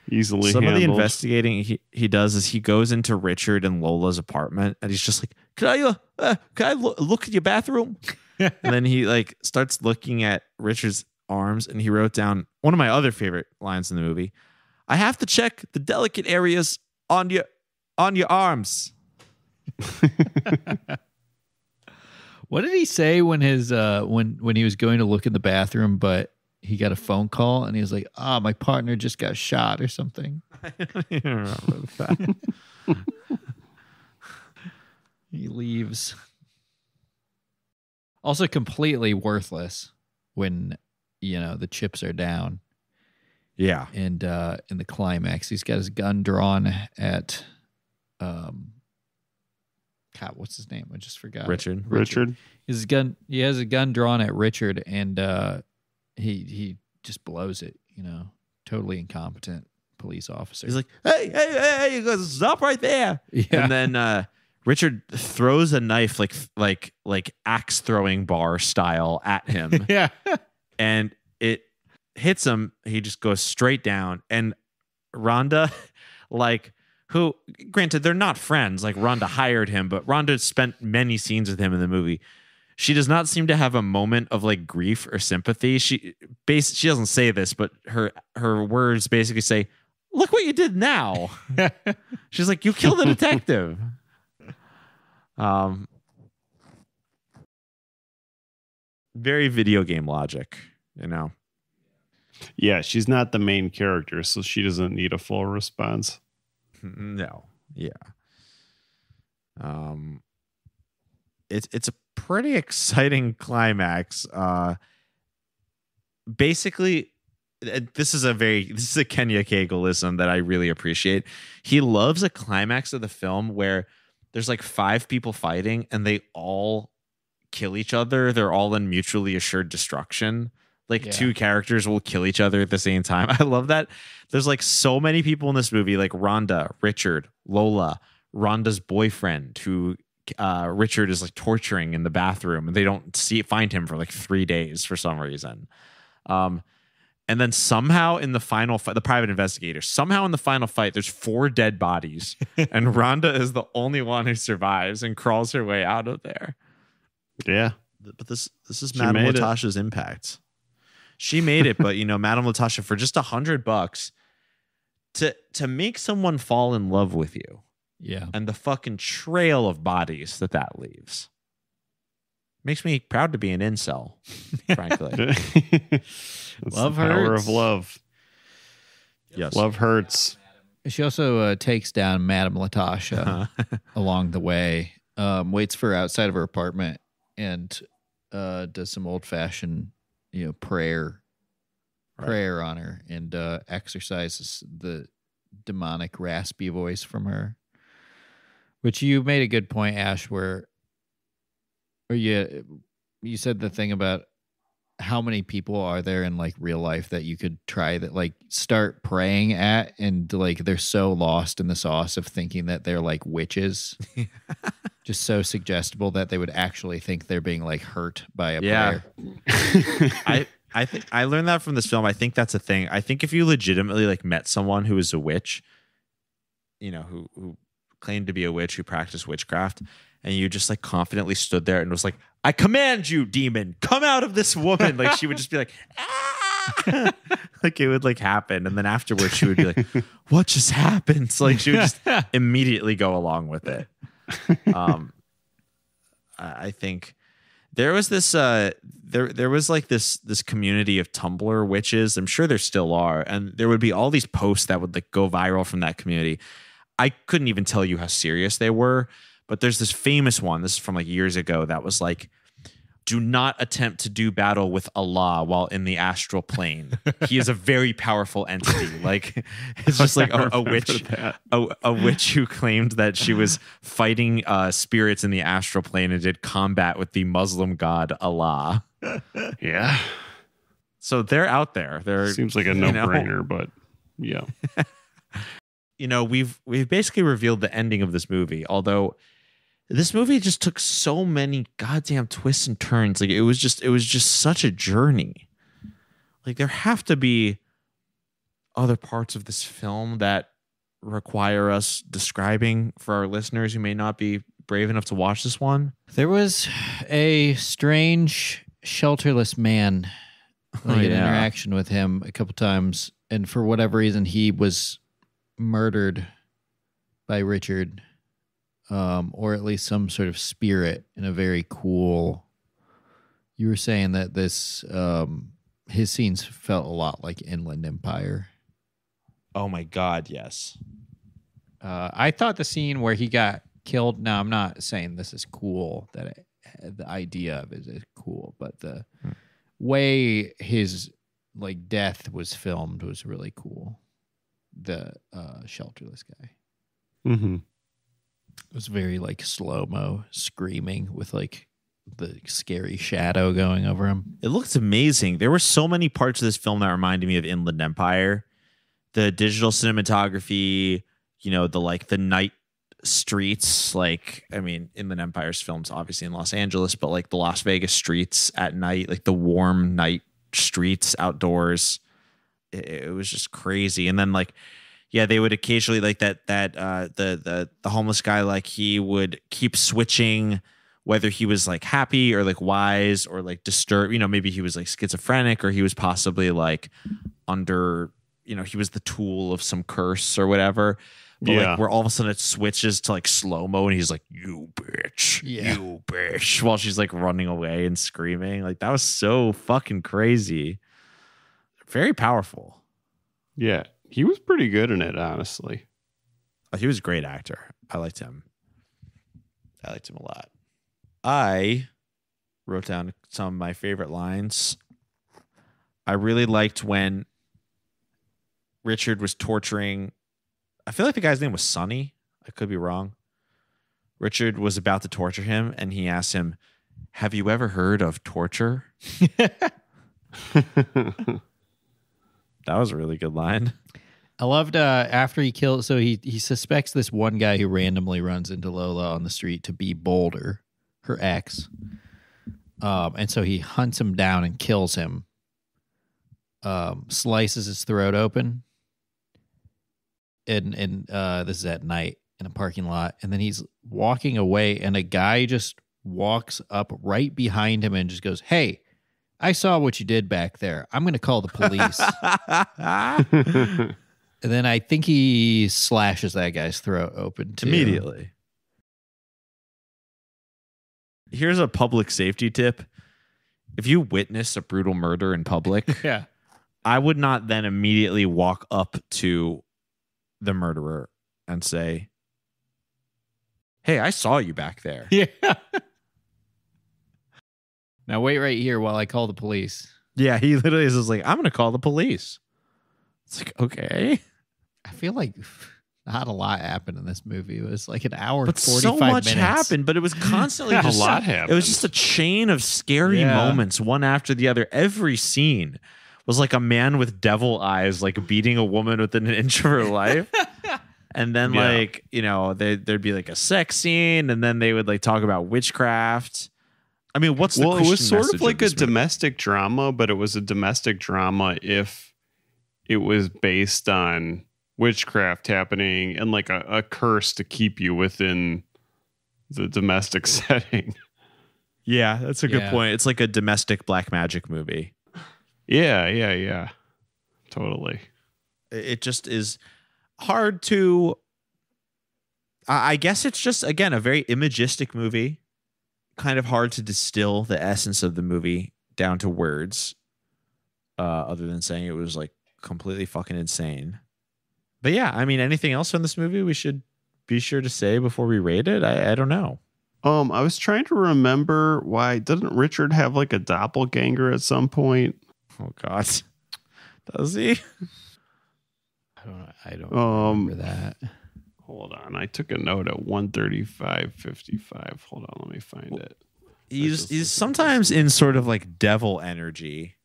Easily Some handled. of the investigating he does is he goes into Richard and Lola's apartment and he's just like, can I look at your bathroom? And then he starts looking at Richard's arms and he wrote down one of my other favorite lines in the movie. I have to check the delicate areas on your arms. What did he say when his when he was going to look in the bathroom, but he got a phone call and he was like, my partner just got shot or something? I don't even remember that. He leaves. Also completely worthless when, the chips are down. Yeah. And in the climax, he's got his gun drawn at God, what's his name? I just forgot. Richard. He has a gun drawn at Richard, and he just blows it. Totally incompetent police officer. He's like, hey, you guys stop right there. Yeah. And then Richard throws a knife like axe throwing bar style at him. Yeah. And it hits him. He just goes straight down. And Rhonda, who, granted, they're not friends. Rhonda hired him, but Rhonda spent many scenes with him in the movie. She does not seem to have a moment of grief or sympathy. She doesn't say this, but her words basically say, "Look what you did now." She's like, "You killed a detective." Very video game logic, Yeah, she's not the main character, so she doesn't need a full response. No. Yeah. It's a pretty exciting climax. Basically, this is a Kenya Cagleism that I really appreciate. He loves a climax of the film where there's 5 people fighting and they all kill each other. They're all in mutually assured destruction. 2 characters will kill each other at the same time. I love that. There's so many people in this movie, Rhonda, Richard, Lola, Rhonda's boyfriend, who Richard is torturing in the bathroom, and they don't find him for 3 days for some reason. And then somehow in the final fight, the private investigator, somehow in the final fight, there's 4 dead bodies, and Rhonda is the only one who survives and crawls her way out of there. Yeah, but this is Madam Latasha's impact. She made it, but Madam Latasha, for just $100 to make someone fall in love with you, and the fucking trail of bodies that leaves makes me proud to be an incel, frankly. Love hurts. Power of love. Yes, love hurts. She also takes down Madam Latasha along the way. Waits for her outside of her apartment and does some old-fashioned prayer on her, and exercises the demonic raspy voice from her, which you made a good point, Ash, where you said the thing about how many people are there in real life that you could try that start praying at, and they're so lost in the sauce of thinking that they're witches. Just so suggestible that they would actually think they're being hurt by a prayer. I think I learned that from this film. I think that's a thing. I think if you legitimately met someone who is a witch, who claimed to be a witch, who practiced witchcraft, and you just confidently stood there and was like, "I command you, demon, come out of this woman." She would just be like, "Ah!" It would happen, and then afterwards she would be like, "What just happened?" She would just immediately go along with it. I think There was this there was like this community of Tumblr witches. I'm sure there still are, and there would be all these posts that would like go viral from that community. I couldn't even tell you how serious they were, but there's this famous one. This is from like years ago that was like, do not attempt to do battle with Allah while in the astral plane. He is a very powerful entity. Like it's just like a witch, a witch who claimed that she was fighting spirits in the astral plane and did combat with the Muslim god Allah. Yeah. So they're out there. They're seems like a no-brainer, but yeah. We've basically revealed the ending of this movie, although this movie just took so many goddamn twists and turns. Like it was just such a journey. Like there have to be other parts of this film that require us describing for our listeners who may not be brave enough to watch this one. There was a strange shelterless man, like an interaction with him a couple times, and for whatever reason he was murdered by Richard. Or at least some sort of spirit in a very cool. You were saying that this his scenes felt a lot like Inland Empire. Oh my God, yes. I thought the scene where he got killed. Now I'm not saying this is cool. The idea of it is cool, but the way his like death was filmed was really cool. The shelterless guy. Mm-hmm. It was very like slow-mo screaming with like the scary shadow going over him. It looks amazing. There were so many parts of this film that reminded me of Inland Empire. The digital cinematography, the night streets. Like, I mean, Inland Empire's films obviously in Los Angeles, but like the Las Vegas streets at night, like the warm night streets outdoors. It was just crazy. And then like, yeah, they would occasionally like the homeless guy, like he would keep switching whether he was like happy or like wise or like disturbed. Maybe he was like schizophrenic or he was possibly like under, he was the tool of some curse or whatever. But like where all of a sudden it switches to like slow-mo and he's like, you bitch, you bitch, while she's like running away and screaming. Like that was so fucking crazy. Very powerful. Yeah. He was pretty good in it, honestly. He was a great actor. I liked him. I liked him a lot. I wrote down some of my favorite lines. I really liked when Richard was torturing. I feel like the guy's name was Sonny. I could be wrong. Richard was about to torture him, and he asked him, "Have you ever heard of torture?" That was a really good line. I loved after he killed. So he suspects this one guy who randomly runs into Lola on the street to be Boulder, her ex, and so he hunts him down and kills him. Slices his throat open, and this is at night in a parking lot, and then he's walking away, and a guy just walks up right behind him and just goes, "Hey, I saw what you did back there. I'm going to call the police." And then I think he slashes that guy's throat open too. Immediately. Here's a public safety tip. If you witness a brutal murder in public, I would not then immediately walk up to the murderer and say, "Hey, I saw you back there." Yeah. Now wait right here while I call the police. Yeah, he literally is just like, "I'm going to call the police." It's like, okay. I feel like not a lot happened in this movie. It was like an hour and 45 so much minutes. happened, but it was constantly just a lot happened. It was just a chain of scary moments, one after the other. Every scene was like a man with devil eyes, like beating a woman within an inch of her life. And then there'd be like a sex scene, and then they would like talk about witchcraft. I mean, what's the Christian it was sort message of like this a movie? domestic drama, but it was a domestic drama if it was based on witchcraft happening and like a curse to keep you within the domestic setting. Yeah, that's a good point. It's like a domestic black magic movie. Yeah. Totally. It just is hard to. I guess it's just, again, a very imagistic movie. kind of hard to distill the essence of the movie down to words, other than saying it was like completely fucking insane. But yeah, I mean, anything else on this movie we should be sure to say before we rate it? I don't know. I was trying to remember why didn't Richard have like a doppelganger at some point? Oh God, does he? I don't remember that. Hold on, I took a note at 1:35:55. Hold on, let me find it. He's sometimes in sort of like devil energy.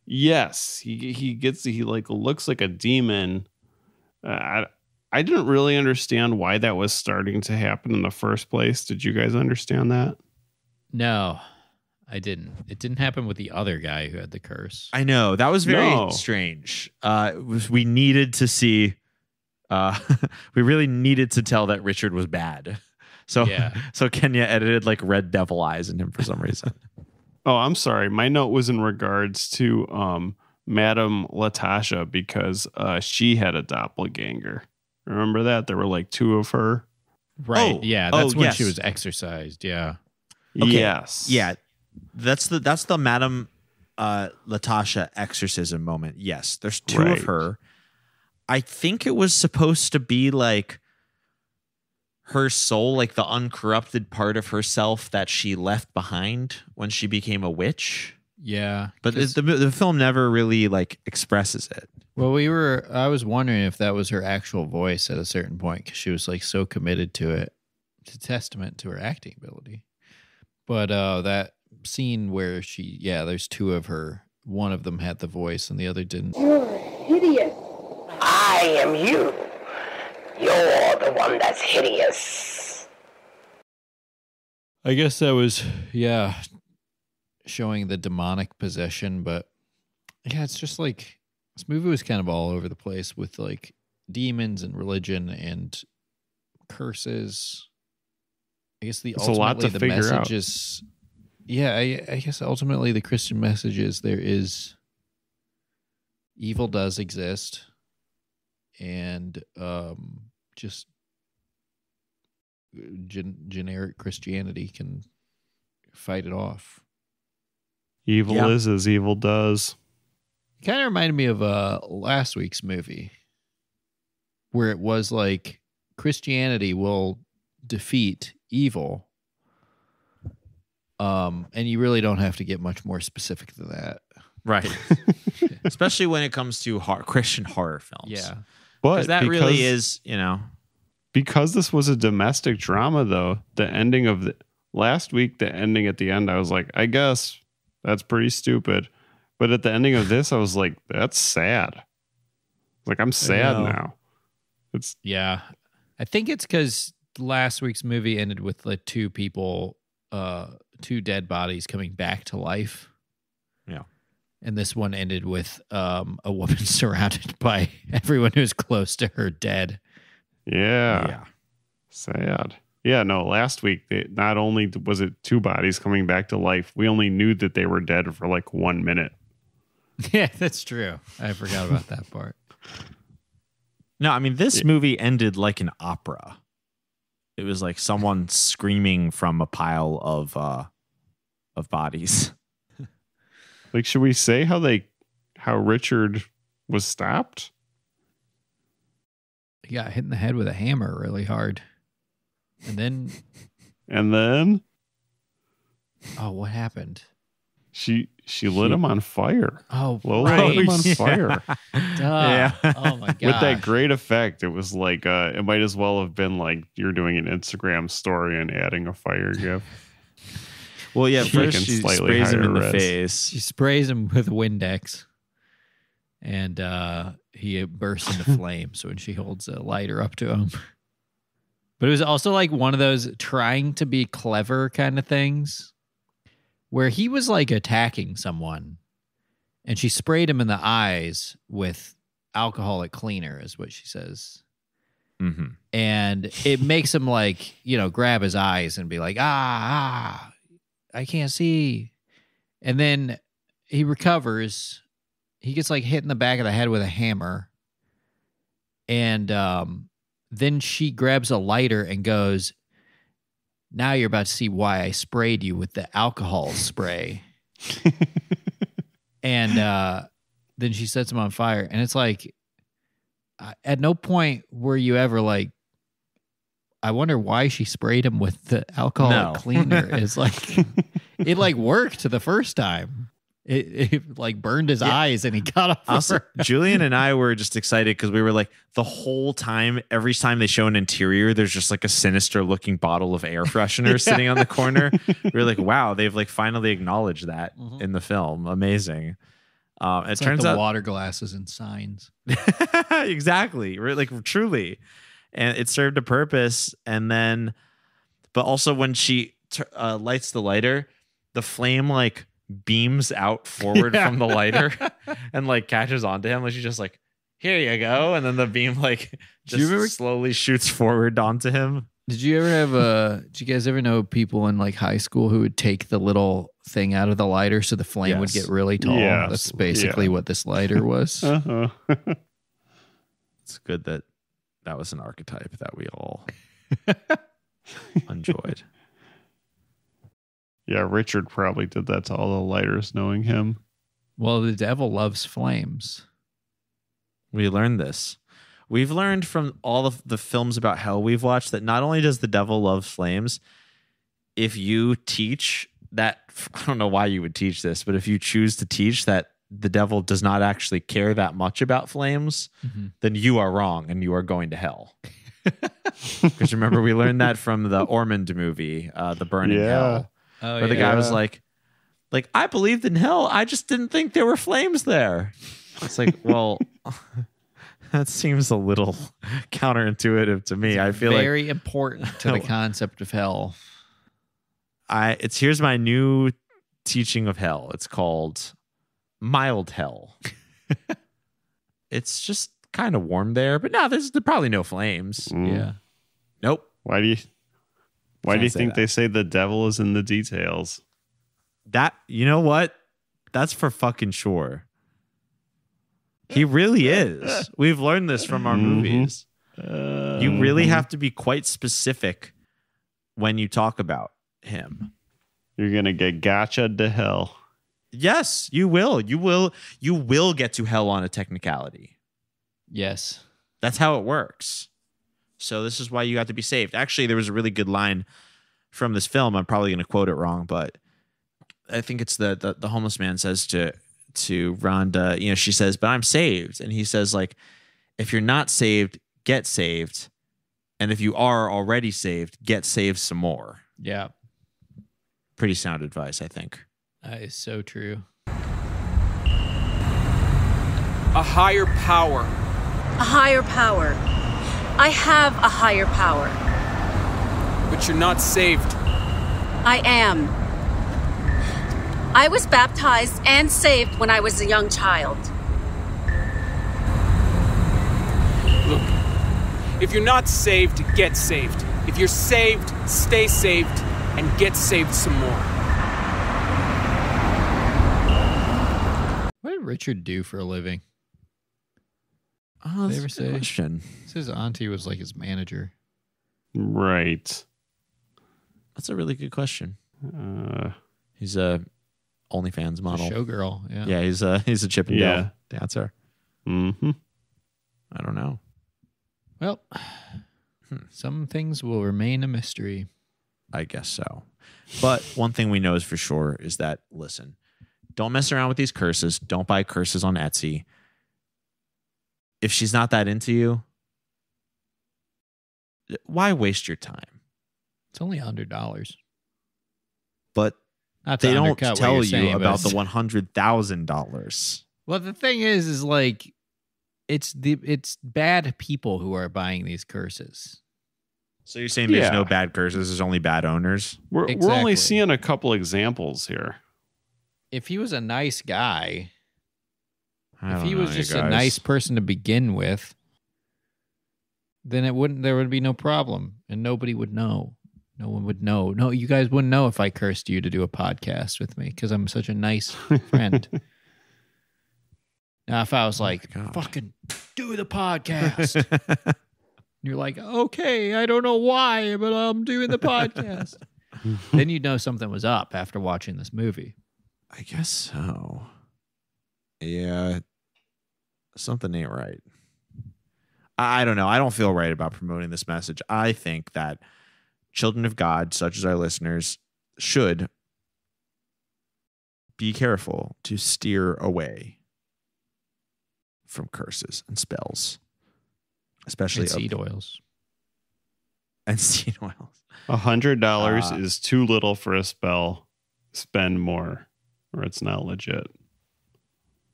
Yes, he like looks like a demon. I didn't really understand why that was starting to happen in the first place. Did you guys understand that? No, I didn't. It didn't happen with the other guy who had the curse. I know that was very strange. We needed to see. We really needed to tell that Richard was bad. So Kenya edited like red devil eyes in him for some reason. Oh, I'm sorry. My note was in regards to Madam Latasha because she had a doppelganger. Remember that? There were like two of her. Right. Yeah. That's when she was exorcised. Yeah. Okay. Yes. Yeah. That's the Madam Latasha exorcism moment. Yes. There's two of her. I think it was supposed to be like her soul, like the uncorrupted part of herself that she left behind when she became a witch. Yeah. But the film never really like expresses it. Well, I was wondering if that was her actual voice at a certain point because she was like so committed to it. It's a testament to her acting ability. But that scene where there's two of her. One of them had the voice and the other didn't. You're hideous. I am you. You're the one that's hideous. I guess that was, showing the demonic possession. But yeah, it's just like this movie was kind of all over the place with like demons and religion and curses. I guess it's a lot to figure message out. is, I guess ultimately the Christian message is evil does exist, and just generic Christianity can fight it off. Evil is as evil does. It kind of reminded me of last week's movie where it was like Christianity will defeat evil. And you really don't have to get much more specific than that. Right. Especially when it comes to Christian horror films. Yeah. But that really is, because this was a domestic drama, though, the ending of last week, the ending at the end, I was like, I guess that's pretty stupid. But at the ending of this, I was like, that's sad. Like, I'm sad now. I think it's because last week's movie ended with like two dead bodies coming back to life. Yeah. And this one ended with a woman surrounded by everyone who's close to her dead. Yeah. Sad. Yeah, no, last week, not only was it two bodies coming back to life, we only knew that they were dead for like 1 minute. Yeah, that's true. I forgot about that part. No, I mean, this movie ended like an opera. It was like someone screaming from a pile of bodies. Like, should we say how Richard was stopped? He got hit in the head with a hammer really hard. And then oh, what happened? She lit him on fire. Oh, Lola lit him on fire. Yeah. Oh my god. With that great effect, it was like it might as well have been like you're doing an Instagram story and adding a fire gif. Well, yeah, first she sprays him in the face. She sprays him with Windex. And he bursts into flames when she holds a lighter up to him. But it was also like one of those trying to be clever kind of things where he was like attacking someone and she sprayed him in the eyes with alcoholic cleaner is what she says. Mm-hmm. And it makes him like, grab his eyes and be like, I can't see. And then he recovers. He gets like hit in the back of the head with a hammer. And then she grabs a lighter and goes, now you're about to see why I sprayed you with the alcohol spray. And then she sets him on fire. And it's like, at no point were you ever like, I wonder why she sprayed him with the alcohol cleaner. It's like, it like worked the first time. It like burned his eyes and he got off. Also, Julian and I were just excited because we were like, the whole time, every time they show an interior, there's just like a sinister looking bottle of air freshener sitting on the corner. We were like, wow, they've like finally acknowledged that in the film. Amazing. It turns out water glasses and signs. Exactly. Like truly. And it served a purpose. And then, but also when she lights the lighter, the flame like beams out forward from the lighter and like catches onto him. Like she's just like, here you go. And then the beam like just slowly shoots forward onto him. Did you ever have did you guys ever know people in like high school who would take the little thing out of the lighter so the flame would get really tall? Yes. That's basically what this lighter was. It's good that was an archetype that we all enjoyed. Yeah, Richard probably did that to all the lighters, knowing him. Well, the devil loves flames. We learned this. We've learned from all of the films about hell we've watched that not only does the devil love flames, if you teach that, I don't know why you would teach this, but if you choose to teach that the devil does not actually care that much about flames, then you are wrong and you are going to hell. Because remember, we learned that from the Ormond movie, The Burning Hell. Oh, where the guy was like, I believed in hell. I just didn't think there were flames there. It's like, well, that seems a little counterintuitive to me. I feel very important to the concept of hell. Here's my new teaching of hell. It's called mild hell. It's just kind of warm there, but no, there's probably no flames. Yeah. Nope. Why do you think they say the devil is in the details? That, you know what? That's for fucking sure. He really is. We've learned this from our movies. You really have to be quite specific when you talk about him. You're going to get gotcha'd to hell. Yes, you will. You will get to hell on a technicality. Yes. That's how it works. So this is why you have to be saved. Actually, there was a really good line from this film. I'm probably going to quote it wrong, but I think it's the homeless man says to Rhonda, she says, but I'm saved. And he says, like, if you're not saved, get saved. And if you are already saved, get saved some more. Yeah. Pretty sound advice, I think. That is so true. A higher power. A higher power. I have a higher power. But you're not saved. I am. I was baptized and saved when I was a young child. Look, if you're not saved, get saved. If you're saved, stay saved and get saved some more. What did Richard do for a living? Oh, Did they that's ever a good say? question. His auntie was like his manager. Right. That's a really good question. He's a OnlyFans model. A showgirl. Yeah. Yeah, he's a Chippendale dancer. Mm-hmm. I don't know. Well, some things will remain a mystery. I guess so. But one thing we know is for sure is that, listen, don't mess around with these curses. Don't buy curses on Etsy. If she's not that into you, why waste your time? It's only $100. But Not to they don't undercut what tell you're you saying, but about the it's- $100,000. Well, the thing is like it's bad people who are buying these curses. So you're saying there's Yeah. no bad curses, there's only bad owners? We're Exactly. only seeing a couple examples here. If he was a nice guy, I if don't he know, was you just a guys. nice person to begin with, then there would be no problem and nobody would know. No one would know. No, you guys wouldn't know if I cursed you to do a podcast with me because I'm such a nice friend. Now, if I was like, God. fucking do the podcast, you're like, okay, I don't know why, but I'm doing the podcast. Then you'd know something was up after watching this movie. I guess so. Yeah. Something ain't right. I don't know. I don't feel right about promoting this message. I think that children of God, such as our listeners, should be careful to steer away from curses and spells, especially and seed oils. And seed oils. $100 is too little for a spell. Spend more, or it's not legit.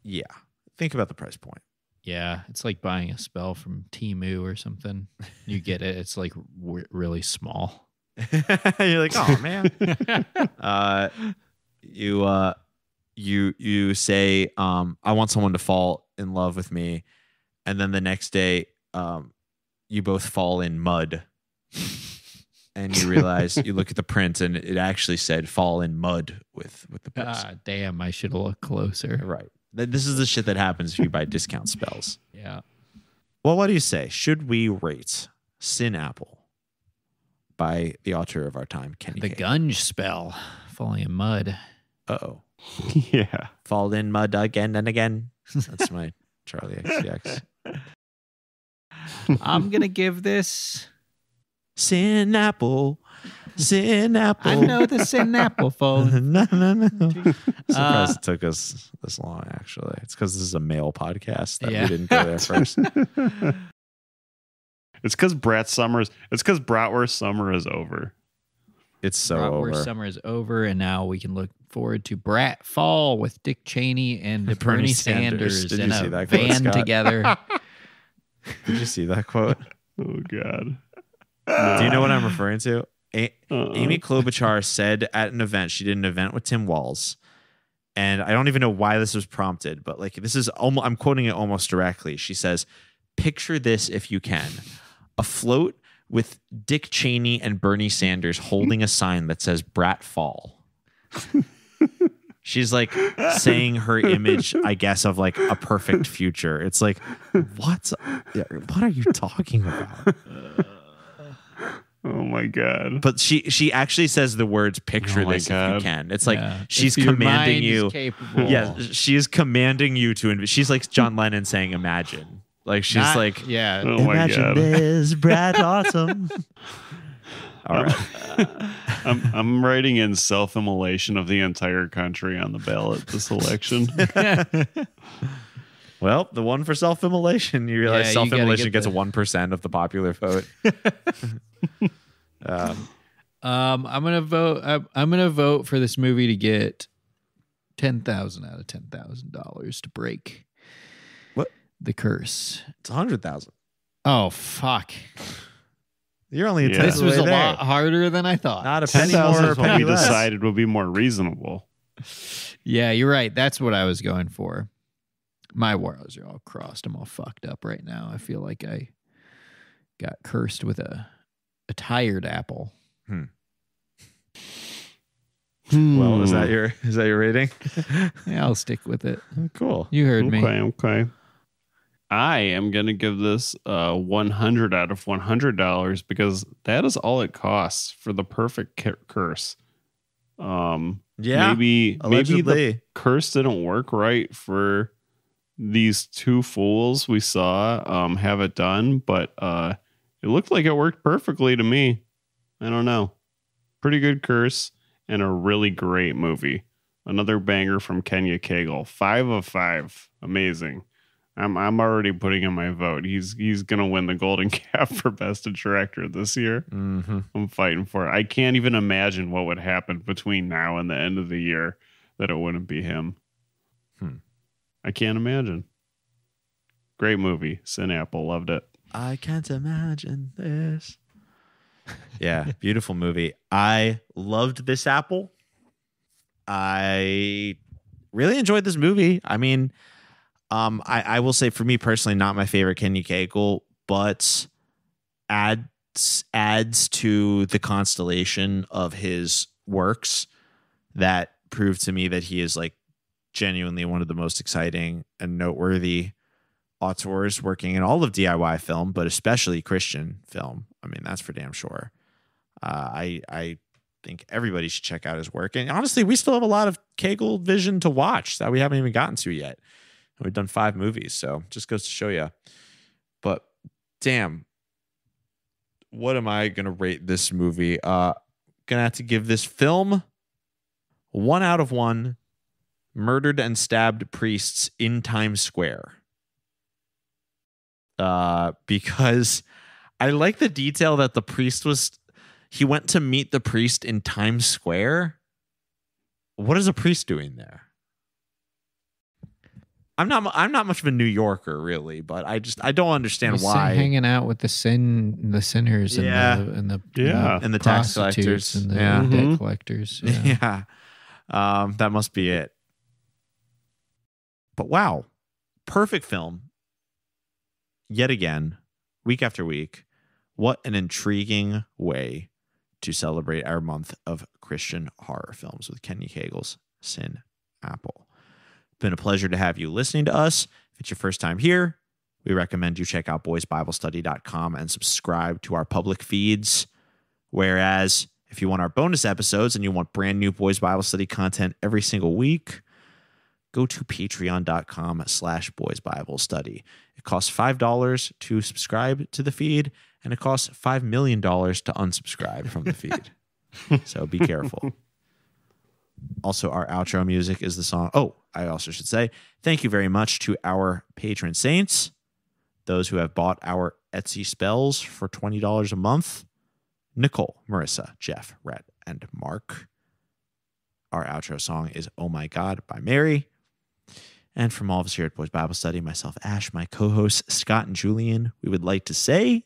Yeah. Think about the price point. Yeah, it's like buying a spell from Temu or something. You get it. It's like really small. You're like, oh man. You say, I want someone to fall in love with me, and then the next day, you both fall in mud, and you realize you look at the print and it actually said "fall in mud" with the person. Damn! I should have looked closer. Right. This is the shit that happens if you buy discount spells. Yeah. Well, what do you say? Should we rate Sin Apple by the auteur of our time, Kenya The Cagle? gunge spell, falling in mud. Uh-oh. Yeah. Fall in mud again and again. That's my Charlie XCX. I'm going to give this... Sin Apple. Sin Apple. I know the Sin Apple falling. No. Surprised it took us this long, actually. It's because this is a male podcast that we didn't go there first. It's because Bratwurst summer is over. It's so Bratwurst over. summer is over, and now we can look forward to Brat Fall with Dick Cheney and Bernie Sanders Did in you see a that quote, van Scott? together. Did you see that quote? Oh, God. Do you know what I'm referring to? Amy Klobuchar said at an event, she did an event with Tim Walz, and I don't even know why this was prompted, but like this is almost, I'm quoting it almost directly. She says, "Picture this if you can, a float with Dick Cheney and Bernie Sanders holding a sign that says Brat Fall." She's like saying her image, I guess, of like a perfect future. It's like, what are you talking about? Oh my God. But she actually says the words "picture this if you can." It's like she's If your commanding mind you. is capable. Yes, she is commanding you to. She's like John Lennon saying "imagine." Like she's like, yeah. Oh my imagine God. this, Brad Autumn. All right. I'm writing in self-immolation of the entire country on the ballot this election. Well, the one for self-immolation. You realize Yeah, you gotta self-immolation get gets the- 1% of the popular vote. I'm gonna vote. I'm gonna vote for this movie to get 10,000 out of $10,000 to break What? the curse. It's 100,000. Oh fuck! You're only a Yeah. tenth This of the was way a there. lot harder than I thought. Not a penny more 10,000 or a is what penny we less. decided would be more reasonable. Yeah, you're right. That's what I was going for. My wires are all crossed. I'm all fucked up right now. I feel like I got cursed with a tired apple. Well, is that your rating? Yeah, I'll stick with it. Cool. You heard me. Okay. I am going to give this 100 out of $100 because that is all it costs for the perfect curse. Yeah, maybe allegedly. the curse didn't work right for these two fools we saw have it done, but it looked like it worked perfectly to me. I don't know. Pretty good curse and a really great movie. Another banger from Kenya Cagle. 5 of 5. Amazing. I'm already putting in my vote. He's gonna win the Golden Calf for Best Director this year. Mm-hmm. I'm fighting for it. I can't even imagine what would happen between now and the end of the year that it wouldn't be him. I can't imagine. Great movie. Sin Apple. Loved it. I can't imagine this. Yeah, beautiful movie. I loved this apple. I really enjoyed this movie. I mean, I will say for me personally, not my favorite Kenya Cagle, but adds to the constellation of his works that prove to me that he is like genuinely one of the most exciting and noteworthy auteurs working in all of DIY film, but especially Christian film. I mean, that's for damn sure. I think everybody should check out his work. And honestly, we still have a lot of Cagle vision to watch that we haven't even gotten to yet. And we've done 5 movies, so just goes to show you. But damn, what am I going to rate this movie? Gonna have to give this film 1 out of 1 murdered and stabbed priests in Times Square. Because I like the detail that the priest he went to meet the priest in Times Square. What is a priest doing there? I'm not much of a New Yorker, really, but I don't understand why. Hanging out with the sinners, and the tax collectors, and the debt collectors. Yeah, that must be it. But wow, perfect film. Yet again, week after week. What an intriguing way to celebrate our month of Christian horror films with Kenya Cagle's Sin Apple. Been a pleasure to have you listening to us. If it's your first time here, we recommend you check out boysbiblestudy.com and subscribe to our public feeds. Whereas if you want our bonus episodes and you want brand new Boys Bible Study content every single week, go to patreon.com/boysbiblestudy. It costs $5 to subscribe to the feed, and it costs $5 million to unsubscribe from the feed. So be careful. Also, our outro music is the song. Oh, I also should say thank you very much to our patron saints, those who have bought our Etsy spells for $20 a month. Nicole, Marissa, Jeff, Rhett, and Mark. Our outro song is Oh My God by Mary. And from all of us here at Boys Bible Study, myself, Ash, my co-hosts, Scott and Julian, we would like to say,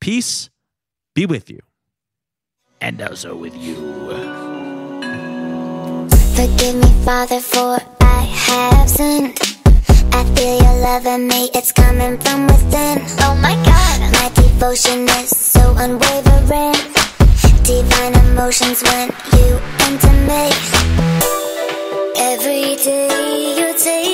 peace be with you. And also with you. Forgive me, Father, for I have sinned. I feel your love in me, it's coming from within. Oh my God, my devotion is so unwavering. Divine emotions when you enter me. Every day you take